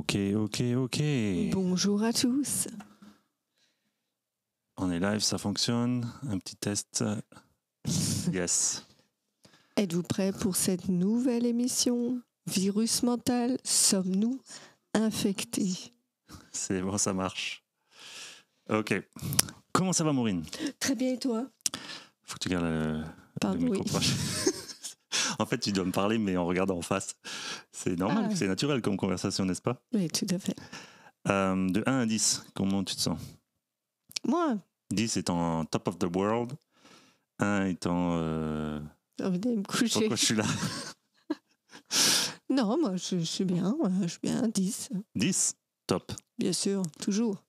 Ok. Bonjour à tous. On est live, ça fonctionne. Un petit test. Yes. Êtes-vous prêts pour cette nouvelle émission? Virus mental, sommes-nous infectés? C'est bon, ça marche. Ok. Comment ça va, Maureen? Très bien, et toi? Faut que tu gardes le Pardon, micro oui. proche. En fait, tu dois me parler, mais en regardant en face. C'est normal, c'est naturel comme conversation, n'est-ce pas? Oui, tout à fait. De 1 à 10, comment tu te sens? Moi, 10 étant top of the world. 1 étant... j'ai envie d'aller me coucher. Pourquoi je suis là? Non, moi, je suis bien. Je suis bien, 10. 10? Top. Bien sûr, toujours.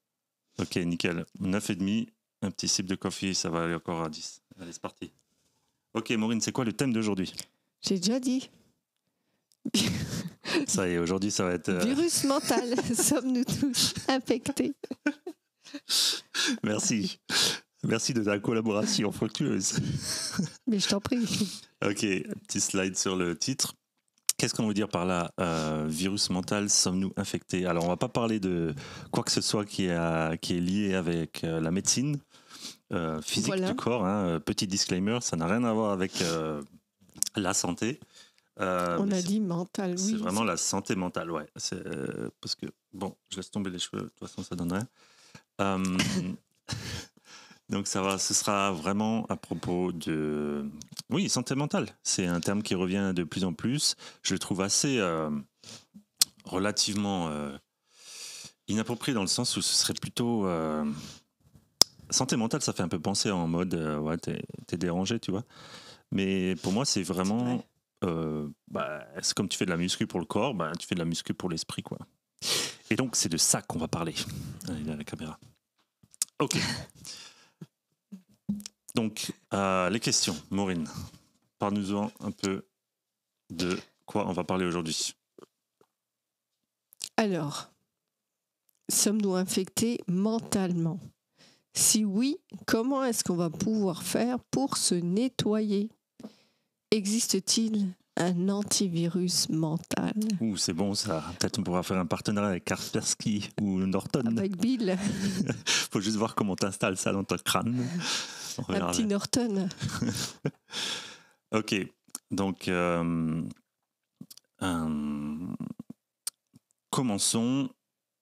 Ok, nickel. 9,5. Un petit sip de coffee, ça va aller encore à 10. Allez, c'est parti. Ok, Maureen, c'est quoi le thème d'aujourd'hui? J'ai déjà dit. Ça y est, aujourd'hui, ça va être... Virus mental, sommes-nous tous infectés? Merci. Merci de ta collaboration fructueuse. Mais je t'en prie. Ok, petit slide sur le titre. Qu'est-ce qu'on veut dire par là? Virus mental, sommes-nous infectés? Alors, on va pas parler de quoi que ce soit qui est lié avec la médecine physique Voilà. du corps. Hein. Petit disclaimer, ça n'a rien à voir avec la santé. On a dit mental, oui. C'est vraiment la santé mentale, ouais. Parce que, bon, je laisse tomber les cheveux, de toute façon, ça donne rien. Donc, ce sera vraiment à propos de... Oui, santé mentale. C'est un terme qui revient de plus en plus. Je le trouve assez relativement inapproprié dans le sens où ce serait plutôt... Santé mentale, ça fait un peu penser en mode, ouais, t'es dérangé, tu vois. Mais pour moi, c'est vraiment... c'est comme tu fais de la muscu pour le corps, tu fais de la muscu pour l'esprit, quoi. Et donc, c'est de ça qu'on va parler. Il a la caméra. Ok. Donc, les questions. Maureen, parle-nous-en un peu de quoi on va parler aujourd'hui. Alors, sommes-nous infectés mentalement? Si oui, comment est-ce qu'on va pouvoir faire pour se nettoyer? Existe-t-il un antivirus mental? Ouh, c'est bon ça. Peut-être on pourra faire un partenariat avec Kaspersky ou Norton. Avec Bill, Faut juste voir comment t'installes ça dans ton crâne. On un verra petit bien. Norton. Ok. Donc, commençons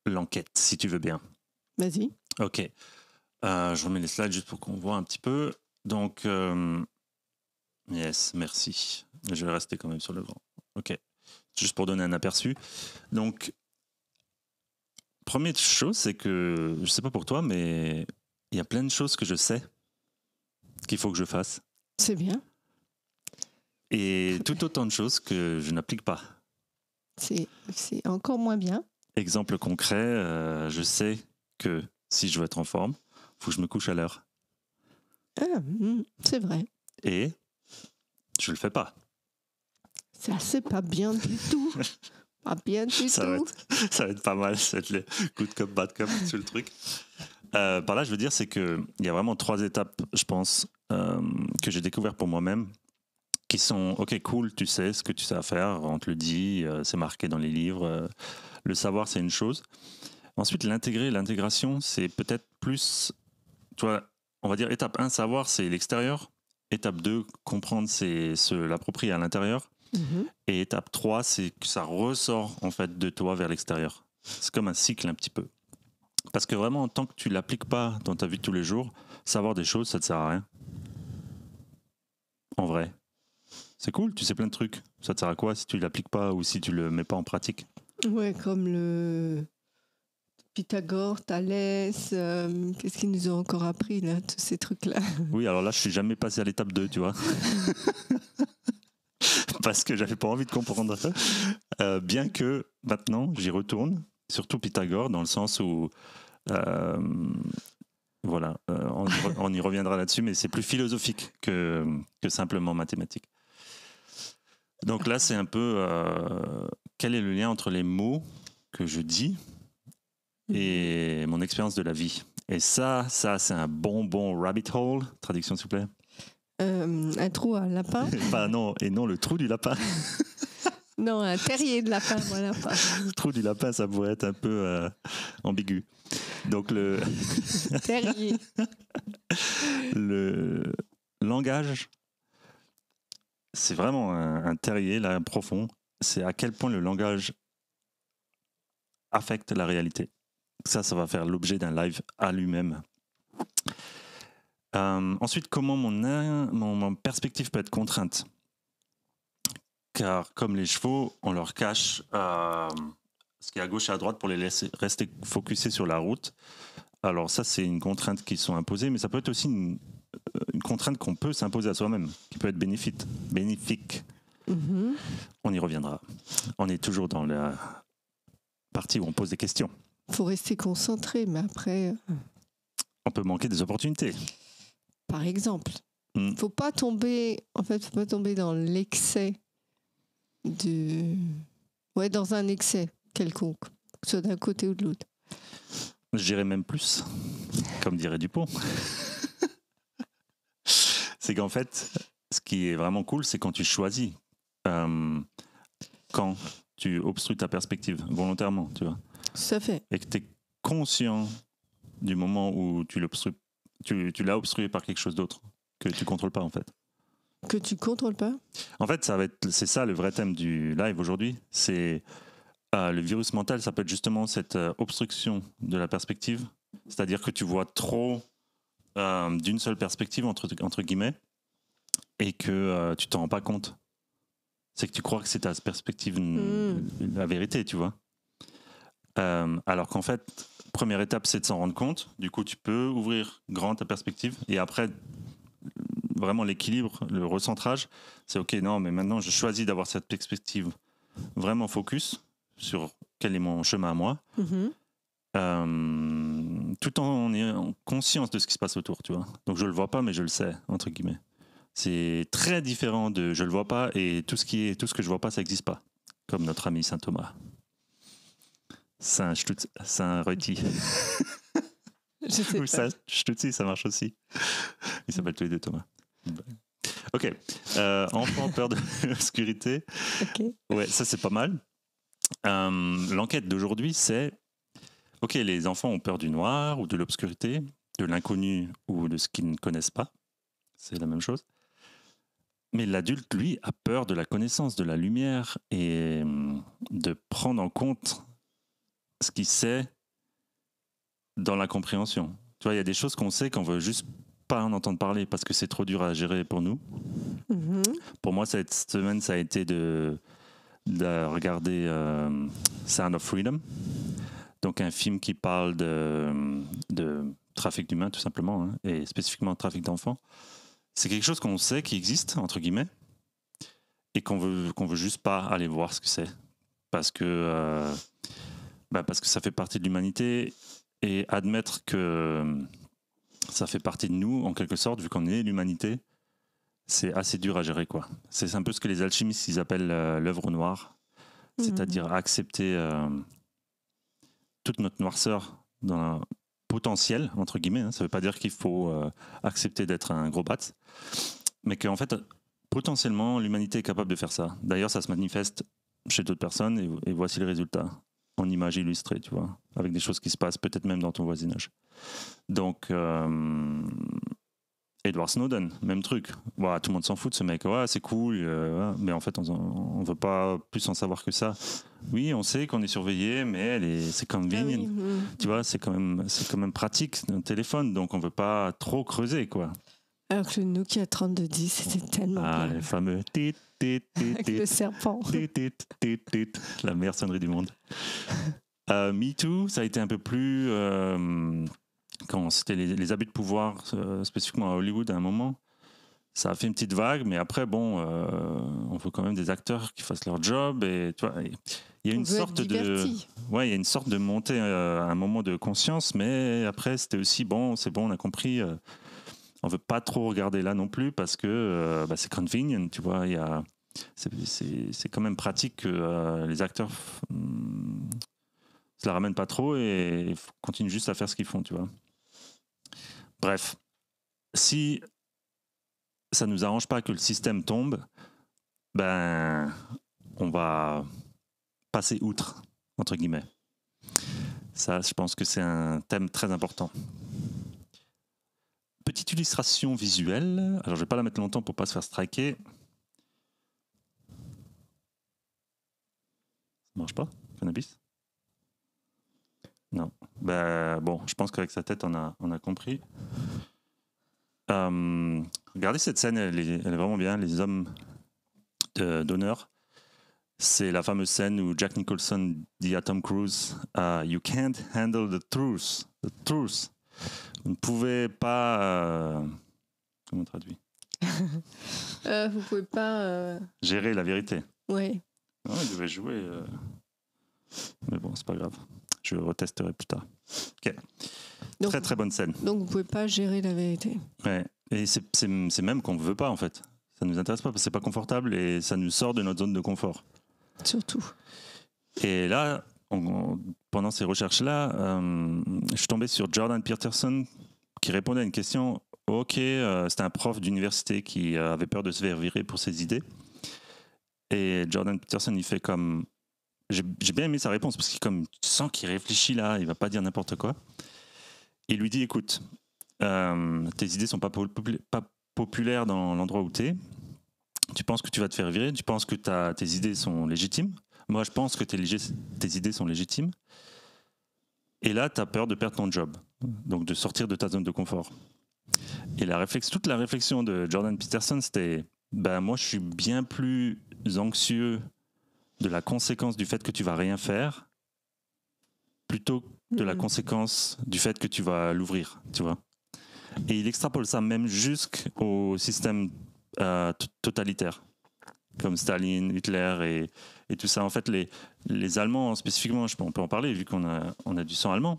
l'enquête, si tu veux bien. Vas-y. Ok. Je remets les slides juste pour qu'on voit un petit peu. Donc, yes, merci. Je vais rester quand même sur le grand. Ok. Juste pour donner un aperçu. Donc, première chose, c'est que, je sais pas pour toi, mais il y a plein de choses que je sais qu'il faut que je fasse. C'est bien. Et tout autant de choses que je n'applique pas. C'est encore moins bien. Exemple concret, je sais que si je veux être en forme, il faut que je me couche à l'heure. C'est vrai. Et je le fais pas. Ça, c'est pas bien du tout. Pas bien du Ça va être pas mal, ça va être les good cop, bad cop sur le truc. Par là, je veux dire, c'est qu'il y a vraiment 3 étapes, je pense, que j'ai découvert pour moi-même, qui sont, ok, cool, tu sais ce que tu sais à faire, on te le dit, c'est marqué dans les livres. Le savoir, c'est une chose. Ensuite, l'intégration, c'est peut-être plus, tu vois, on va dire étape 1, savoir, c'est l'extérieur. Étape 2, comprendre, c'est se l'approprier à l'intérieur. Et étape 3, c'est que ça ressort en fait de toi vers l'extérieur. C'est comme un cycle un petit peu. Parce que vraiment, tant que tu ne l'appliques pas dans ta vie de tous les jours, savoir des choses, ça ne te sert à rien. En vrai. C'est cool, tu sais plein de trucs. Ça te sert à quoi si tu ne l'appliques pas ou si tu ne le mets pas en pratique? Ouais, comme le Pythagore, Thalès, qu'est-ce qu'ils nous ont encore appris, là, tous ces trucs-là? Oui, alors là, je ne suis jamais passé à l'étape 2, tu vois. Parce que j'avais pas envie de comprendre. Bien que maintenant, j'y retourne, surtout Pythagore, dans le sens où... voilà, on y reviendra là-dessus, mais c'est plus philosophique que simplement mathématique. Donc là, c'est un peu... quel est le lien entre les mots que je dis et mon expérience de la vie? Et ça c'est un bon rabbit hole. Traduction, s'il vous plaît. Un trou à lapin. Non, et non le trou du lapin. Non, un terrier de lapin, voilà. Pas. Trou du lapin, ça pourrait être un peu ambigu. Donc le Terrier. le langage, c'est vraiment un terrier là profond. C'est à quel point le langage affecte la réalité. Ça va faire l'objet d'un live à lui-même. Ensuite, comment mon perspective peut être contrainte. Car comme les chevaux, on leur cache ce qui est à gauche et à droite pour les laisser rester focusés sur la route. Alors ça, c'est une contrainte qui sont imposées, mais ça peut être aussi une contrainte qu'on peut s'imposer à soi-même, qui peut être bénéfique. Mm-hmm. On y reviendra. On est toujours dans la partie où on pose des questions. Il faut rester concentré, mais après... On peut manquer des opportunités. Par exemple, faut pas tomber dans l'excès dans un excès quelconque, que ce soit d'un côté ou de l'autre. Je dirais même plus, comme dirait Dupont. C'est qu'en fait, ce qui est vraiment cool, c'est quand tu choisis, quand tu obstrues ta perspective volontairement, tu vois. Ça fait. Et que tu es conscient du moment où tu l'as obstrué par quelque chose d'autre que tu contrôles pas en fait. Que tu contrôles pas. En fait, c'est ça le vrai thème du live aujourd'hui. C'est le virus mental. Ça peut être justement cette obstruction de la perspective, c'est-à-dire que tu vois trop d'une seule perspective entre guillemets et que tu t'en rends pas compte. C'est que tu crois que c'est ta perspective la vérité, tu vois. Alors qu'en fait, première étape, c'est de s'en rendre compte. Du coup, tu peux ouvrir grand ta perspective et après. Vraiment l'équilibre, le recentrage, c'est ok, non, mais maintenant je choisis d'avoir cette perspective vraiment focus sur quel est mon chemin à moi, tout en ayant conscience de ce qui se passe autour, tu vois. Donc je le vois pas, mais je le sais, entre guillemets. C'est très différent de je le vois pas et tout ce que je vois pas, ça n'existe pas, comme notre ami Saint Thomas. Saint Reti. Ou Saint Stutzi, ça marche aussi. Ils s'appellent tous les deux Thomas. Ok. Enfant, peur de l'obscurité. Okay. Ouais, ça c'est pas mal. L'enquête d'aujourd'hui, c'est ok, les enfants ont peur du noir ou de l'obscurité, de l'inconnu ou de ce qu'ils ne connaissent pas. C'est la même chose. Mais l'adulte, lui, a peur de la connaissance, de la lumière et de prendre en compte ce qu'il sait dans la compréhension. Tu vois, il y a des choses qu'on sait qu'on veut juste pas en entendre parler parce que c'est trop dur à gérer pour nous. Pour moi, cette semaine, ça a été de regarder Sound of Freedom, donc un film qui parle de trafic d'humains tout simplement, hein, et spécifiquement de trafic d'enfants. C'est quelque chose qu'on sait qui existe entre guillemets et qu'on veut juste pas aller voir ce que c'est parce que ça fait partie de l'humanité et admettre que ça fait partie de nous, en quelque sorte, vu qu'on est l'humanité, c'est assez dur à gérer, quoi. C'est un peu ce que les alchimistes ils appellent l'œuvre noire, c'est-à-dire accepter toute notre noirceur dans potentiel, entre guillemets. Hein. Ça ne veut pas dire qu'il faut accepter d'être un gros bat, mais qu'en fait, potentiellement, l'humanité est capable de faire ça. D'ailleurs, ça se manifeste chez d'autres personnes et voici le résultat. En images illustrées, tu vois, avec des choses qui se passent peut-être même dans ton voisinage. Donc, Edward Snowden, même truc. Voilà, tout le monde s'en fout de ce mec. Ouais, c'est cool, mais en fait, on ne veut pas plus en savoir que ça. Oui, on sait qu'on est surveillé, mais c'est convenient. Ah oui. Tu vois, c'est quand même pratique, un téléphone, donc on ne veut pas trop creuser, quoi. Alors que le Nokia 3210, c'était tellement bien. Les fameux avec le serpent. La meilleure sonnerie du monde. Me Too, ça a été un peu plus quand c'était les abus de pouvoir, spécifiquement à Hollywood à un moment. Ça a fait une petite vague, mais après, bon, on veut quand même des acteurs qui fassent leur job. Et tu vois, il y a une sorte il y a une sorte de montée à un moment de conscience, mais après, c'était aussi bon, c'est bon, on a compris. On veut pas trop regarder là non plus parce que c'est convenient, tu vois. C'est quand même pratique que les acteurs se la ramènent pas trop et continuent juste à faire ce qu'ils font, tu vois. Bref, si ça nous arrange pas que le système tombe, on va passer outre, entre guillemets. Ça, je pense que c'est un thème très important. Petite illustration visuelle. Alors, je ne vais pas la mettre longtemps pour ne pas se faire striker. Ça marche pas, Cannabis? Non. Ben, bon, je pense qu'avec sa tête, on a compris. Regardez cette scène, elle est vraiment bien. Les hommes d'honneur. C'est la fameuse scène où Jack Nicholson dit à Tom Cruise You can't handle the truth. The truth. Vous ne pouvez pas... comment on traduit? Vous pouvez pas... Gérer la vérité. Ouais. Non, il devait jouer... Mais bon, c'est pas grave. Je retesterai plus tard. Ok. Donc, très très bonne scène. Donc vous pouvez pas gérer la vérité. Ouais. Et c'est même qu'on ne veut pas en fait. Ça nous intéresse pas parce que c'est pas confortable et ça nous sort de notre zone de confort. Surtout. Et là, pendant ces recherches-là, je suis tombé sur Jordan Peterson qui répondait à une question. Ok, c'était un prof d'université qui avait peur de se faire virer pour ses idées. Et Jordan Peterson, il fait comme... J'ai bien aimé sa réponse parce qu'il comme, tu sens qu'il réfléchit là, il va pas dire n'importe quoi. Il lui dit, écoute, tes idées sont pas populaires dans l'endroit où tu es. Tu penses que tu vas te faire virer, tu penses que tes idées sont légitimes. Moi, je pense que tes idées sont légitimes. Et là, tu as peur de perdre ton job, donc de sortir de ta zone de confort. Et toute la réflexion de Jordan Peterson, c'était, moi, je suis bien plus anxieux de la conséquence du fait que tu vas rien faire, plutôt que de la conséquence du fait que tu vas l'ouvrir, tu vois. Et il extrapole ça même jusqu'au système totalitaire, comme Staline, Hitler et tout ça. En fait, les Allemands spécifiquement, on peut en parler vu qu'on a du sang allemand,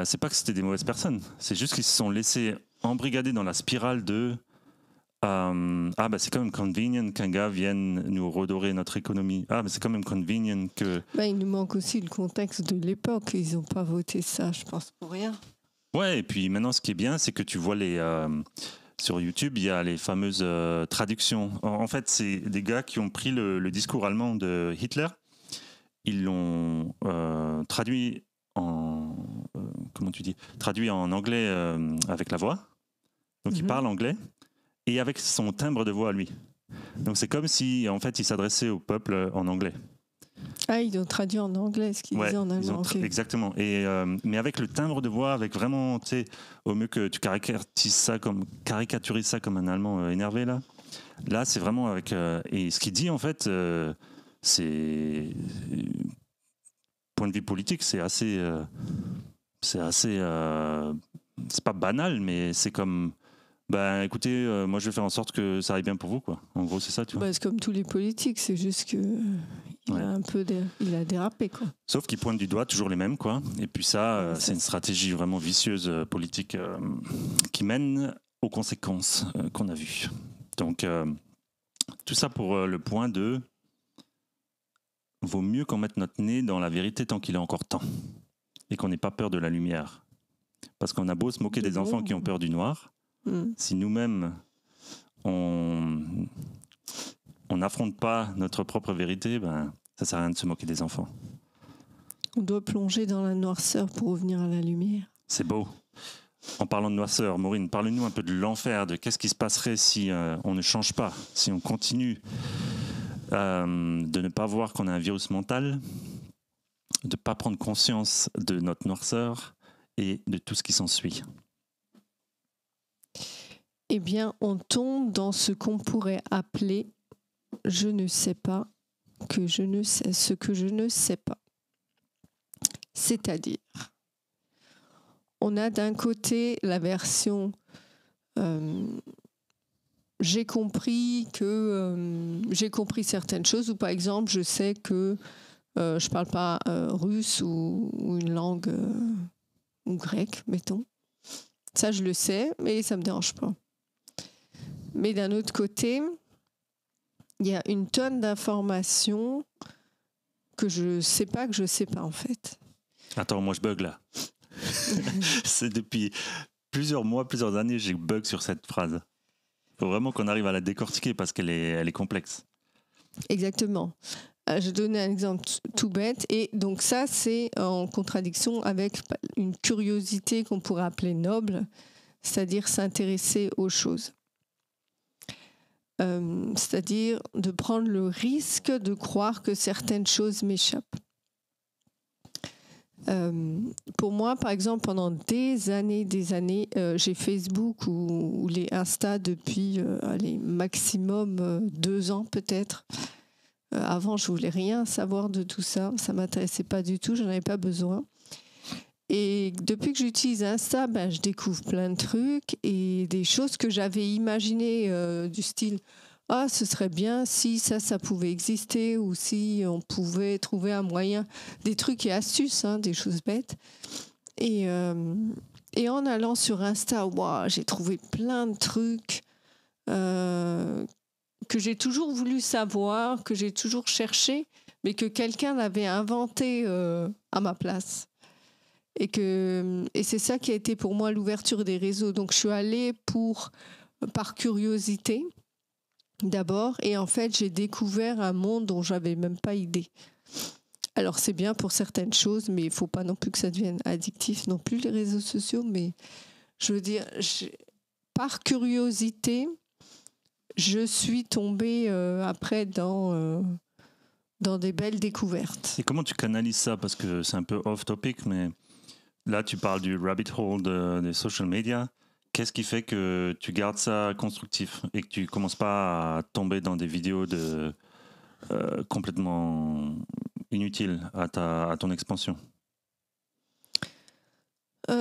c'est pas que c'était des mauvaises personnes, c'est juste qu'ils se sont laissés embrigader dans la spirale de c'est quand même convenient qu'un gars vienne nous redorer notre économie. Mais c'est quand même convenient que... il nous manque aussi le contexte de l'époque. Ils n'ont pas voté ça, je pense, pour rien. Ouais, et puis maintenant, ce qui est bien, c'est que tu vois sur YouTube, il y a les fameuses traductions. En fait, c'est des gars qui ont pris le discours allemand de Hitler. Ils l'ont traduit en... traduit en anglais avec la voix. Donc, il parle anglais. Et avec son timbre de voix à lui. Donc c'est comme si, en fait, il s'adressait au peuple en anglais. Ils ont traduit en anglais ce qu'ils disaient en allemand. Exactement. Mais avec le timbre de voix, avec vraiment, tu sais, au mieux que tu caricaturises ça comme un Allemand énervé, là, c'est vraiment avec... et ce qu'il dit, en fait, c'est... Point de vue politique, c'est assez... c'est pas banal, mais c'est comme... écoutez, moi je vais faire en sorte que ça aille bien pour vous, quoi. En gros, c'est ça, tu vois. C'est comme tous les politiques, c'est juste que il a dérapé, quoi. Sauf qu'il pointe du doigt toujours les mêmes, quoi. Et puis ça, c'est une stratégie vraiment vicieuse politique qui mène aux conséquences qu'on a vues. Donc, tout ça pour le point de vaut mieux qu'on mette notre nez dans la vérité tant qu'il est encore temps et qu'on n'ait pas peur de la lumière. Parce qu'on a beau se moquer des enfants qui ont peur du noir. Si nous-mêmes, on n'affronte pas notre propre vérité, ça sert à rien de se moquer des enfants. On doit plonger dans la noirceur pour revenir à la lumière. C'est beau. En parlant de noirceur, Maureen, parle-nous un peu de l'enfer, de qu'est-ce qui se passerait si on ne change pas, si on continue de ne pas voir qu'on a un virus mental, de ne pas prendre conscience de notre noirceur et de tout ce qui s'ensuit. Eh bien, on tombe dans ce qu'on pourrait appeler « je ne sais pas que je ne sais ce que je ne sais pas ». C'est-à-dire, on a d'un côté la version j'ai compris certaines choses, ou par exemple, je sais que je ne parle pas russe ou une langue ou grecque, mettons. Ça, je le sais, mais ça ne me dérange pas. Mais d'un autre côté, il y a une tonne d'informations que je sais pas en fait. Attends, moi je bug là. C'est depuis plusieurs mois, plusieurs années, j'ai bug sur cette phrase. Il faut vraiment qu'on arrive à la décortiquer parce qu'elle est complexe. Exactement. Je donnais un exemple tout bête. Et donc ça, c'est en contradiction avec une curiosité qu'on pourrait appeler noble, c'est-à-dire s'intéresser aux choses. C'est-à-dire de prendre le risque de croire que certaines choses m'échappent. Pour moi, par exemple, pendant des années, j'ai Facebook ou les Insta depuis maximum 2 ans peut-être. Avant, je voulais rien savoir de tout ça. Ça m'intéressait pas du tout, j'en avais pas besoin. Et depuis que j'utilise Insta, je découvre plein de trucs et des choses que j'avais imaginées du style « Ah, ce serait bien si ça pouvait exister ou si on pouvait trouver un moyen. » Des trucs et astuces, des choses bêtes. Et en allant sur Insta, j'ai trouvé plein de trucs que j'ai toujours voulu savoir, que j'ai toujours cherché, mais que quelqu'un avait inventé à ma place. Et c'est ça qui a été pour moi l'ouverture des réseaux. Donc je suis allée par curiosité d'abord, et en fait j'ai découvert un monde dont j'avais même pas idée. Alors c'est bien pour certaines choses, mais il faut pas non plus que ça devienne addictif non plus les réseaux sociaux. Mais je veux dire, par curiosité, je suis tombée après dans des belles découvertes. Et comment tu canalises ça? Parce que c'est un peu off-topic, mais là, tu parles du rabbit hole des social media. Qu'est-ce qui fait que tu gardes ça constructif et que tu ne commences pas à tomber dans des vidéos complètement inutiles à ton expansion?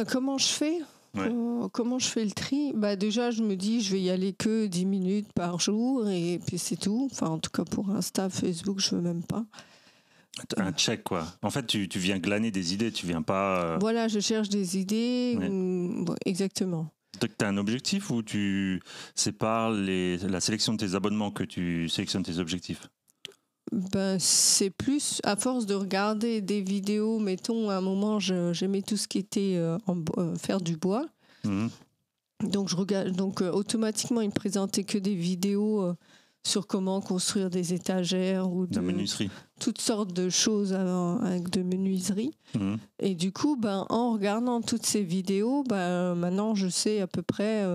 Comment je fais? Ouais. Comment je fais le tri? Déjà, je me dis, je vais y aller que 10 minutes par jour et puis c'est tout. Enfin, en tout cas, pour Insta, Facebook, je ne veux même pas. Un check, quoi. En fait, tu viens glaner des idées, tu viens pas... Voilà, je cherche des idées. Ouais. Exactement. Donc, tu as un objectif ou c'est par la sélection de tes abonnements que tu sélectionnes tes objectifs? C'est plus à force de regarder des vidéos. Mettons, à un moment, j'aimais tout ce qui était faire du bois. Mmh. Donc, je regarde. Donc, automatiquement, il me présentait que des vidéos sur comment construire des étagères ou de la menuiserie. Toutes sortes de choses avec de menuiserie. Mmh. Et du coup, en regardant toutes ces vidéos, maintenant, je sais à peu près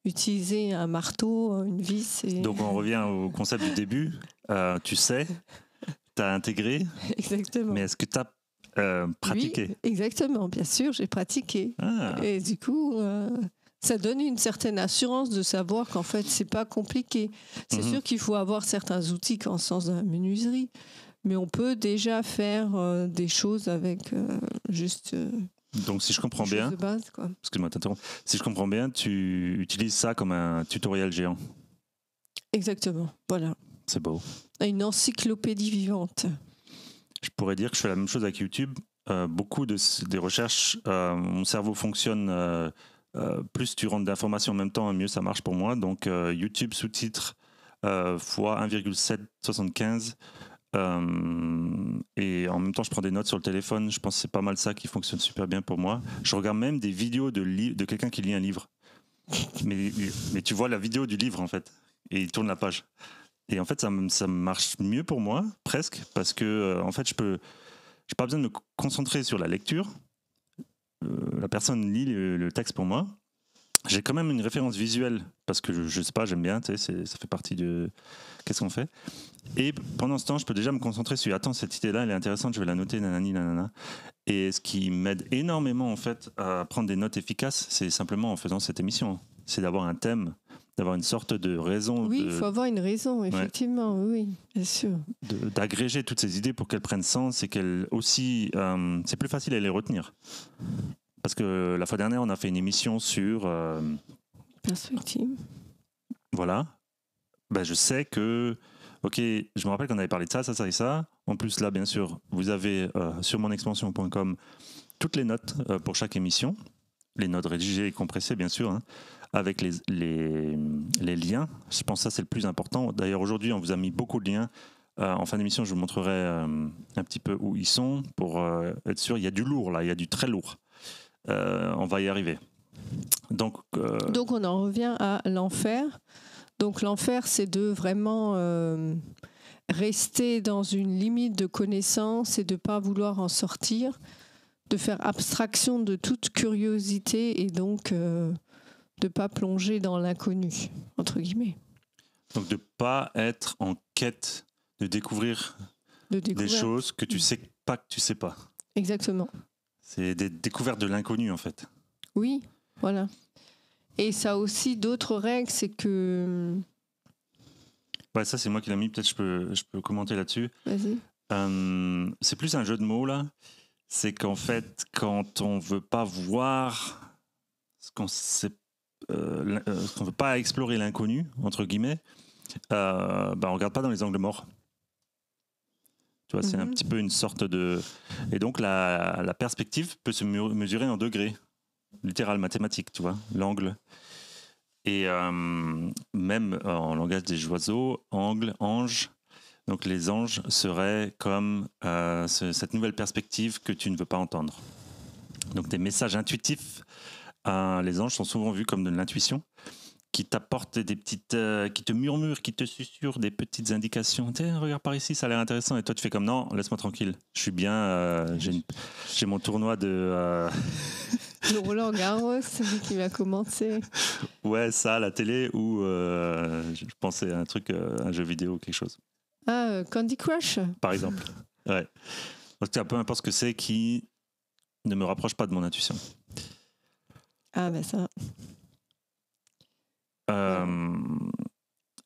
utiliser un marteau, une vis. Donc, on revient au concept du début. Tu sais, tu as intégré. Exactement. Mais est-ce que tu as pratiqué? Oui, exactement, bien sûr, j'ai pratiqué. Ah. Et du coup, ça donne une certaine assurance de savoir qu'en fait, c'est pas compliqué. C'est sûr qu'il faut avoir certains outils en sens de la menuiserie, mais on peut déjà faire des choses avec juste... Donc, si je comprends bien, de base, quoi. Excuse-moi de t'interrompre. Si je comprends bien, tu utilises ça comme un tutoriel géant. Exactement, voilà. C'est beau. Une encyclopédie vivante. Je pourrais dire que je fais la même chose avec YouTube. Beaucoup des recherches, mon cerveau fonctionne, plus tu rentres d'informations en même temps, mieux ça marche pour moi. Donc YouTube sous-titres fois 1,775. Et en même temps, je prends des notes sur le téléphone. Je pense que c'est pas mal ça qui fonctionne super bien pour moi. Je regarde même des vidéos de quelqu'un qui lit un livre. Mais tu vois la vidéo du livre, en fait. Et il tourne la page. Et en fait, ça marche mieux pour moi, presque, parce que, en fait, j'ai pas besoin de me concentrer sur la lecture. La personne lit le texte pour moi. J'ai quand même une référence visuelle, parce que je sais pas, j'aime bien, tu sais, ça fait partie de qu'est-ce qu'on fait. Et pendant ce temps, je peux déjà me concentrer sur, attends, cette idée-là, elle est intéressante, je vais la noter, nanani, nanana. Et ce qui m'aide énormément, en fait, à prendre des notes efficaces, c'est simplement en faisant cette émission. C'est d'avoir un thème, d'avoir une sorte de raison. Oui, il faut avoir une raison, effectivement, oui, bien sûr. D'agréger toutes ces idées pour qu'elles prennent sens et qu'elles aussi... c'est plus facile à les retenir. Parce que la fois dernière, on a fait une émission sur... perspective. Voilà. Je sais que... Ok, je me rappelle qu'on avait parlé de ça, ça, ça et ça. En plus, là, bien sûr, vous avez sur monexpansion.com toutes les notes pour chaque émission. Les notes rédigées et compressées, bien sûr, avec les liens. Je pense que ça, c'est le plus important. D'ailleurs, aujourd'hui, on vous a mis beaucoup de liens. En fin d'émission, je vous montrerai un petit peu où ils sont pour être sûr. Il y a du lourd, là, il y a du très lourd. On va y arriver. Donc, on en revient à l'enfer. Donc l'enfer, c'est de vraiment rester dans une limite de connaissance et de ne pas vouloir en sortir, de faire abstraction de toute curiosité et donc de ne pas plonger dans l'inconnu, entre guillemets. Donc de ne pas être en quête de découvrir des choses que tu sais pas que tu sais pas. Exactement. C'est des découvertes de l'inconnu en fait. Oui, voilà. Et ça a aussi d'autres règles, c'est que... Ouais, ça c'est moi qui l'ai mis, peut-être je peux commenter là-dessus. Vas-y. C'est plus un jeu de mots là. C'est qu'en fait, quand on veut pas voir ce qu'on veut pas explorer l'inconnu, entre guillemets, on regarde pas dans les angles morts. Tu vois, c'est un petit peu une sorte de... Et donc, la perspective peut se mesurer en degrés, littéral, mathématique, tu vois, l'angle. Et même en langage des oiseaux, angle, ange. Donc, les anges seraient comme cette nouvelle perspective que tu ne veux pas entendre. Donc, des messages intuitifs. Les anges sont souvent vus comme de l'intuition, qui t'apportent des petites, qui te murmurent, qui te susurrent des petites indications. Tiens, regarde par ici, ça a l'air intéressant. Et toi, tu fais comme non, laisse-moi tranquille. Je suis bien. J'ai mon tournoi de. Le Roland Garros, celui qui va commencer. Ouais, ça, la télé ou je pensais à un truc, un jeu vidéo ou quelque chose. Ah, Candy Crush. Par exemple. Ouais. Donc, peu importe ce que c'est qui ne me rapproche pas de mon intuition. Ah, ben ça.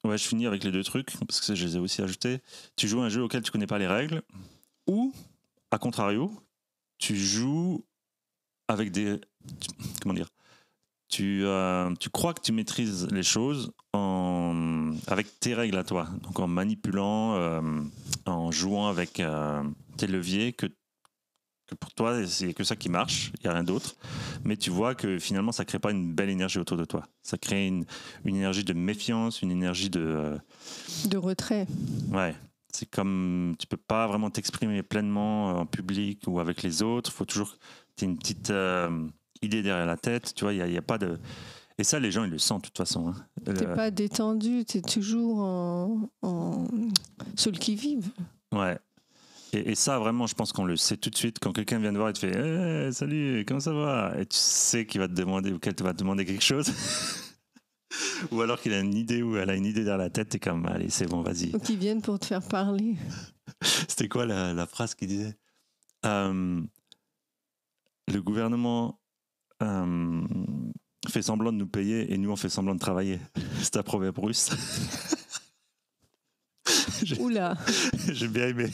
Ouais, je finis avec les deux trucs, parce que je les ai aussi ajoutés. Tu joues à un jeu auquel tu connais pas les règles, ou, à contrario, tu joues avec des... Comment dire ? Tu crois que tu maîtrises les choses avec tes règles à toi, donc en manipulant, en jouant avec tes leviers que pour toi, c'est que ça qui marche, il n'y a rien d'autre. Mais tu vois que finalement, ça ne crée pas une belle énergie autour de toi. Ça crée une énergie de méfiance, une énergie de... De retrait. Ouais. C'est comme... Tu ne peux pas vraiment t'exprimer pleinement en public ou avec les autres. Il faut toujours que tu aies une petite idée derrière la tête. Tu vois, il n'y a pas de... Et ça, les gens, ils le sentent de toute façon. Hein. Tu n'es pas détendu, tu es toujours sur le qui-vive. Ouais. Et ça, vraiment, je pense qu'on le sait tout de suite. Quand quelqu'un vient te voir et te fait hey, « Salut, comment ça va ?» Et tu sais qu'il va te demander ou qu'elle va te demander quelque chose. Ou alors qu'il a une idée ou elle a une idée dans la tête. T'es comme « Allez, c'est bon, vas-y. » Ou qu'ils viennent pour te faire parler. C'était quoi la phrase qu'il disait le gouvernement fait semblant de nous payer et nous, on fait semblant de travailler. C'est un proverbe russe. Oula. J'ai bien aimé.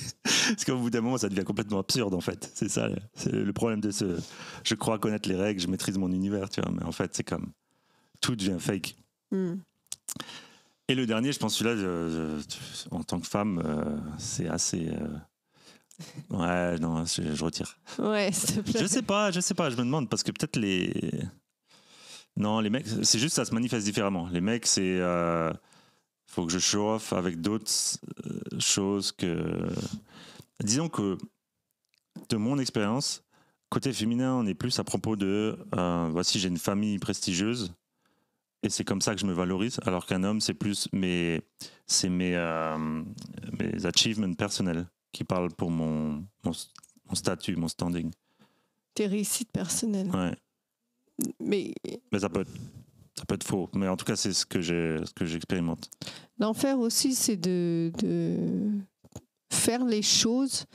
Parce qu'au bout d'un moment, ça devient complètement absurde, en fait. C'est ça, c'est le problème de ce... Je crois connaître les règles, je maîtrise mon univers, tu vois. Mais en fait, c'est comme... Tout devient fake. Et le dernier, je pense celui-là, en tant que femme, c'est assez... Ouais, non, je retire. Ouais, s'il te plaît. Je sais pas, je me demande, parce que peut-être les... Non, les mecs, c'est juste ça se manifeste différemment. Les mecs, c'est... faut que je show off avec d'autres choses que... Disons que, de mon expérience, côté féminin, on est plus à propos de voici, j'ai une famille prestigieuse et c'est comme ça que je me valorise, alors qu'un homme, c'est plus mes achievements personnels qui parlent pour mon statut, mon standing. Tes réussites personnelles. Ouais. Mais ça peut être faux, mais en tout cas, c'est ce que j'expérimente. L'enfer aussi, c'est de faire les choses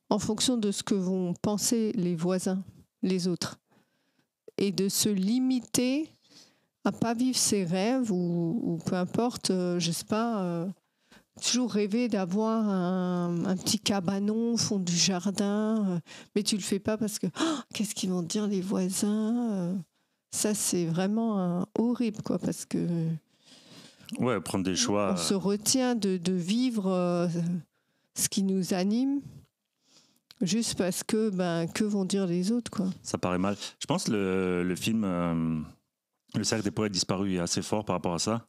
en fonction de ce que vont penser les voisins, les autres. Et de se limiter à pas vivre ses rêves ou peu importe, je sais pas, toujours rêver d'avoir un petit cabanon au fond du jardin, mais tu le fais pas parce que qu'est-ce qu'ils vont dire les voisins ça, c'est vraiment horrible, quoi, parce que... Ouais, prendre des choix... On se retient de vivre ce qui nous anime, juste parce que, que vont dire les autres, quoi. Ça paraît mal. Je pense que le film Le Cercle des Poètes Disparus est assez fort par rapport à ça.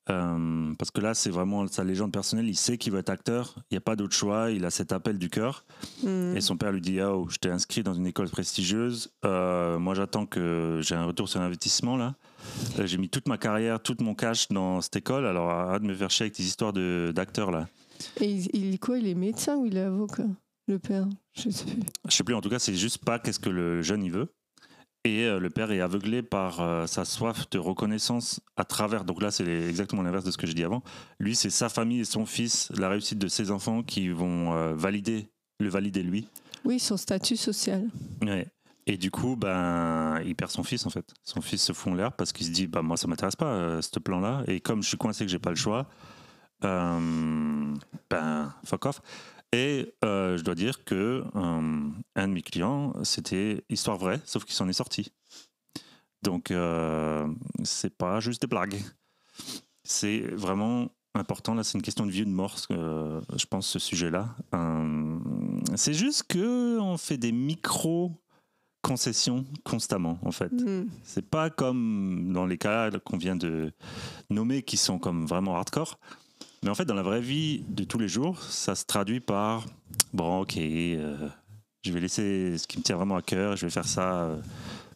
Parce que là, c'est vraiment sa légende personnelle. Il sait qu'il va être acteur. Il n'y a pas d'autre choix. Il a cet appel du cœur. Et son père lui dit oh, je t'ai inscrit dans une école prestigieuse. Moi, j'attends que j'ai un retour sur investissement. Là. J'ai mis toute ma carrière, tout mon cash dans cette école. Alors, arrête de me faire chier avec tes histoires d'acteurs. Là. Et il est médecin ou il est avocat, le père? Je sais plus. Je sais plus, en tout cas, c'est juste pas qu'est-ce que le jeune il veut. Et le père est aveuglé par sa soif de reconnaissance à travers. Donc là, c'est exactement l'inverse de ce que j'ai dit avant. Lui, c'est sa famille et son fils, la réussite de ses enfants qui vont le valider lui. Oui, son statut social. Ouais. Et du coup, il perd son fils en fait. Son fils se fout en l'air parce qu'il se dit, moi, ça m'intéresse pas, ce plan-là. Et comme je suis coincé que j'ai pas le choix, fuck off. Et je dois dire que un de mes clients, c'était histoire vraie, sauf qu'il s'en est sorti. Donc, c'est pas juste des blagues. C'est vraiment important. Là, c'est une question de vie ou de mort, je pense, ce sujet-là. C'est juste qu'on fait des micro-concessions constamment, en fait. C'est pas comme dans les cas qu'on vient de nommer qui sont comme vraiment hardcore. Mais en fait, dans la vraie vie de tous les jours, ça se traduit par bon, ok, je vais laisser ce qui me tient vraiment à cœur, je vais faire ça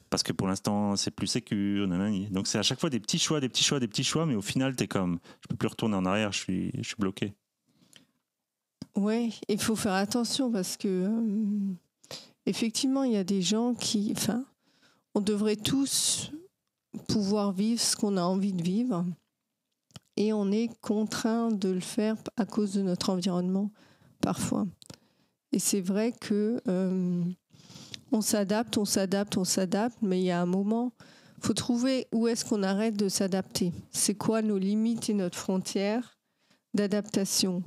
parce que pour l'instant, c'est plus sécure, nanani. Donc, c'est à chaque fois des petits choix, mais au final, t'es comme, je peux plus retourner en arrière, je suis bloqué. Ouais, il faut faire attention parce que effectivement, il y a des gens qui, on devrait tous pouvoir vivre ce qu'on a envie de vivre. Et on est contraint de le faire à cause de notre environnement, parfois. Et c'est vrai que on s'adapte, mais il y a un moment, il faut trouver où est-ce qu'on arrête de s'adapter. C'est quoi nos limites et notre frontière d'adaptation.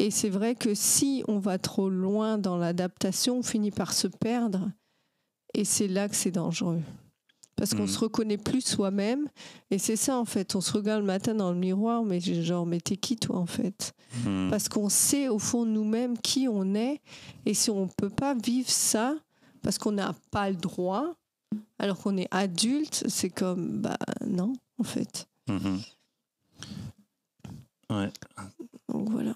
Et c'est vrai que si on va trop loin dans l'adaptation, on finit par se perdre. Et c'est là que c'est dangereux. Parce qu'on se reconnaît plus soi-même. Et c'est ça, en fait. On se regarde le matin dans le miroir, mais t'es qui, toi, en fait? Parce qu'on sait, au fond de nous-mêmes, qui on est. Et si on ne peut pas vivre ça, parce qu'on n'a pas le droit, alors qu'on est adulte, c'est comme, non, en fait. Ouais. Donc, voilà.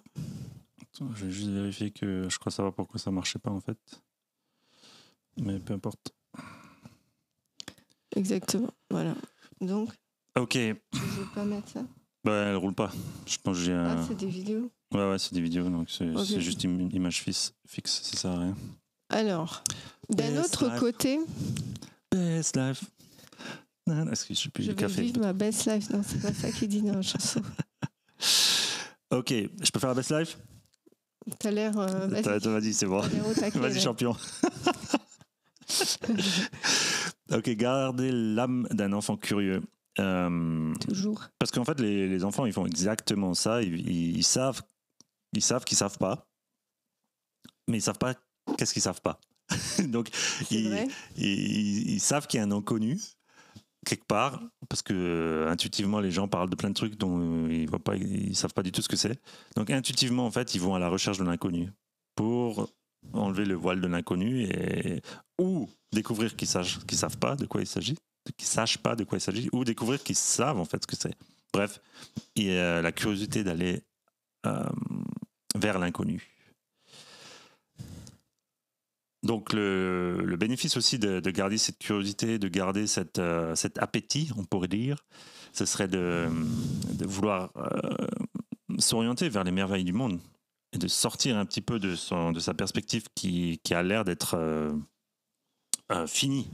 Attends, je vais juste vérifier que je crois savoir pourquoi ça ne marchait pas, en fait. Mais peu importe. Exactement, voilà. Donc, ok. tu veux pas mettre ça? Elle roule pas. Je pense que j'ai un... Ah, c'est des vidéos? Ouais, c'est des vidéos, donc c'est juste une image fixe, ça sert à rien. Alors, d'un autre côté... Best life. Est-ce que je suis plus du café? Je vais vivre ma best life. Non, c'est pas ça qu'il dit dans la chanson. Ok, je peux faire la best life? T'as l'air... Vas-y, c'est bon. Vas-y, champion. Ok, garder l'âme d'un enfant curieux. Toujours. Parce qu'en fait, les enfants, ils font exactement ça. Ils savent qu'ils savent pas, mais ils savent pas qu'est-ce qu'ils savent pas. Donc, ils savent qu'il y a un inconnu quelque part, parce que intuitivement, les gens parlent de plein de trucs dont ils savent pas du tout ce que c'est. Donc, intuitivement, en fait, ils vont à la recherche de l'inconnu pour enlever le voile de l'inconnu ou découvrir qu'ils savent pas de quoi il s'agit, qu'ils sachent pas de quoi il s'agit, ou découvrir qu'ils savent en fait ce que c'est. Bref, il y a la curiosité d'aller vers l'inconnu. Donc le bénéfice aussi de garder cette curiosité, de garder cet appétit, on pourrait dire, ce serait de vouloir s'orienter vers les merveilles du monde et de sortir un petit peu de sa perspective qui a l'air d'être finie.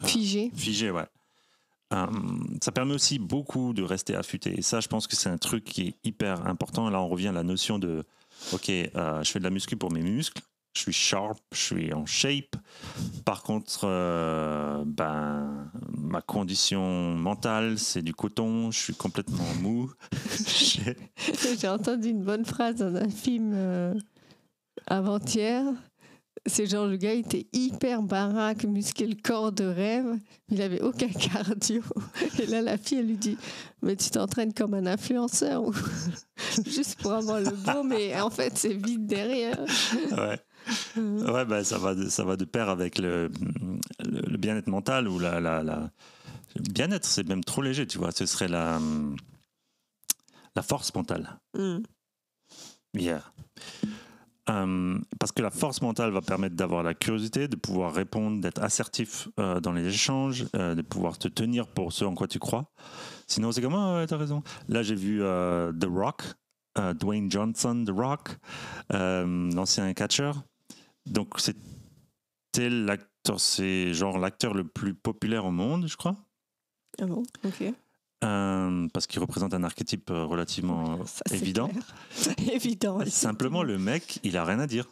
Figée, ouais. Ça permet aussi beaucoup de rester affûté. Et ça, je pense que c'est un truc qui est hyper important. Là, on revient à la notion de ok, je fais de la muscu pour mes muscles, je suis sharp, je suis en shape. Par contre, ma condition mentale, c'est du coton, je suis complètement mou. J'ai entendu une bonne phrase dans un film avant-hier. C'est genre le gars, il était hyper baraque, musclé, le corps de rêve, il avait aucun cardio. Et là, la fille, elle lui dit, mais tu t'entraînes comme un influenceur ou juste pour avoir le beau, mais en fait, c'est vide derrière. Ouais, ça va de pair avec le bien-être mental ou le bien-être, c'est même trop léger, tu vois. Ce serait la force mentale. Yeah. Parce que la force mentale va permettre d'avoir la curiosité, de pouvoir répondre, d'être assertif dans les échanges, de pouvoir te tenir pour ce en quoi tu crois. Sinon, c'est comme, ouais, t'as raison. Là, j'ai vu The Rock Dwayne Johnson, The Rock, l'ancien catcheur. Donc c'était l'acteur, c'est genre l'acteur le plus populaire au monde, je crois. Ah bon, ok. Parce qu'il représente un archétype relativement Ça, c'est évident. clair. Évident. Simplement, le mec, il a rien à dire.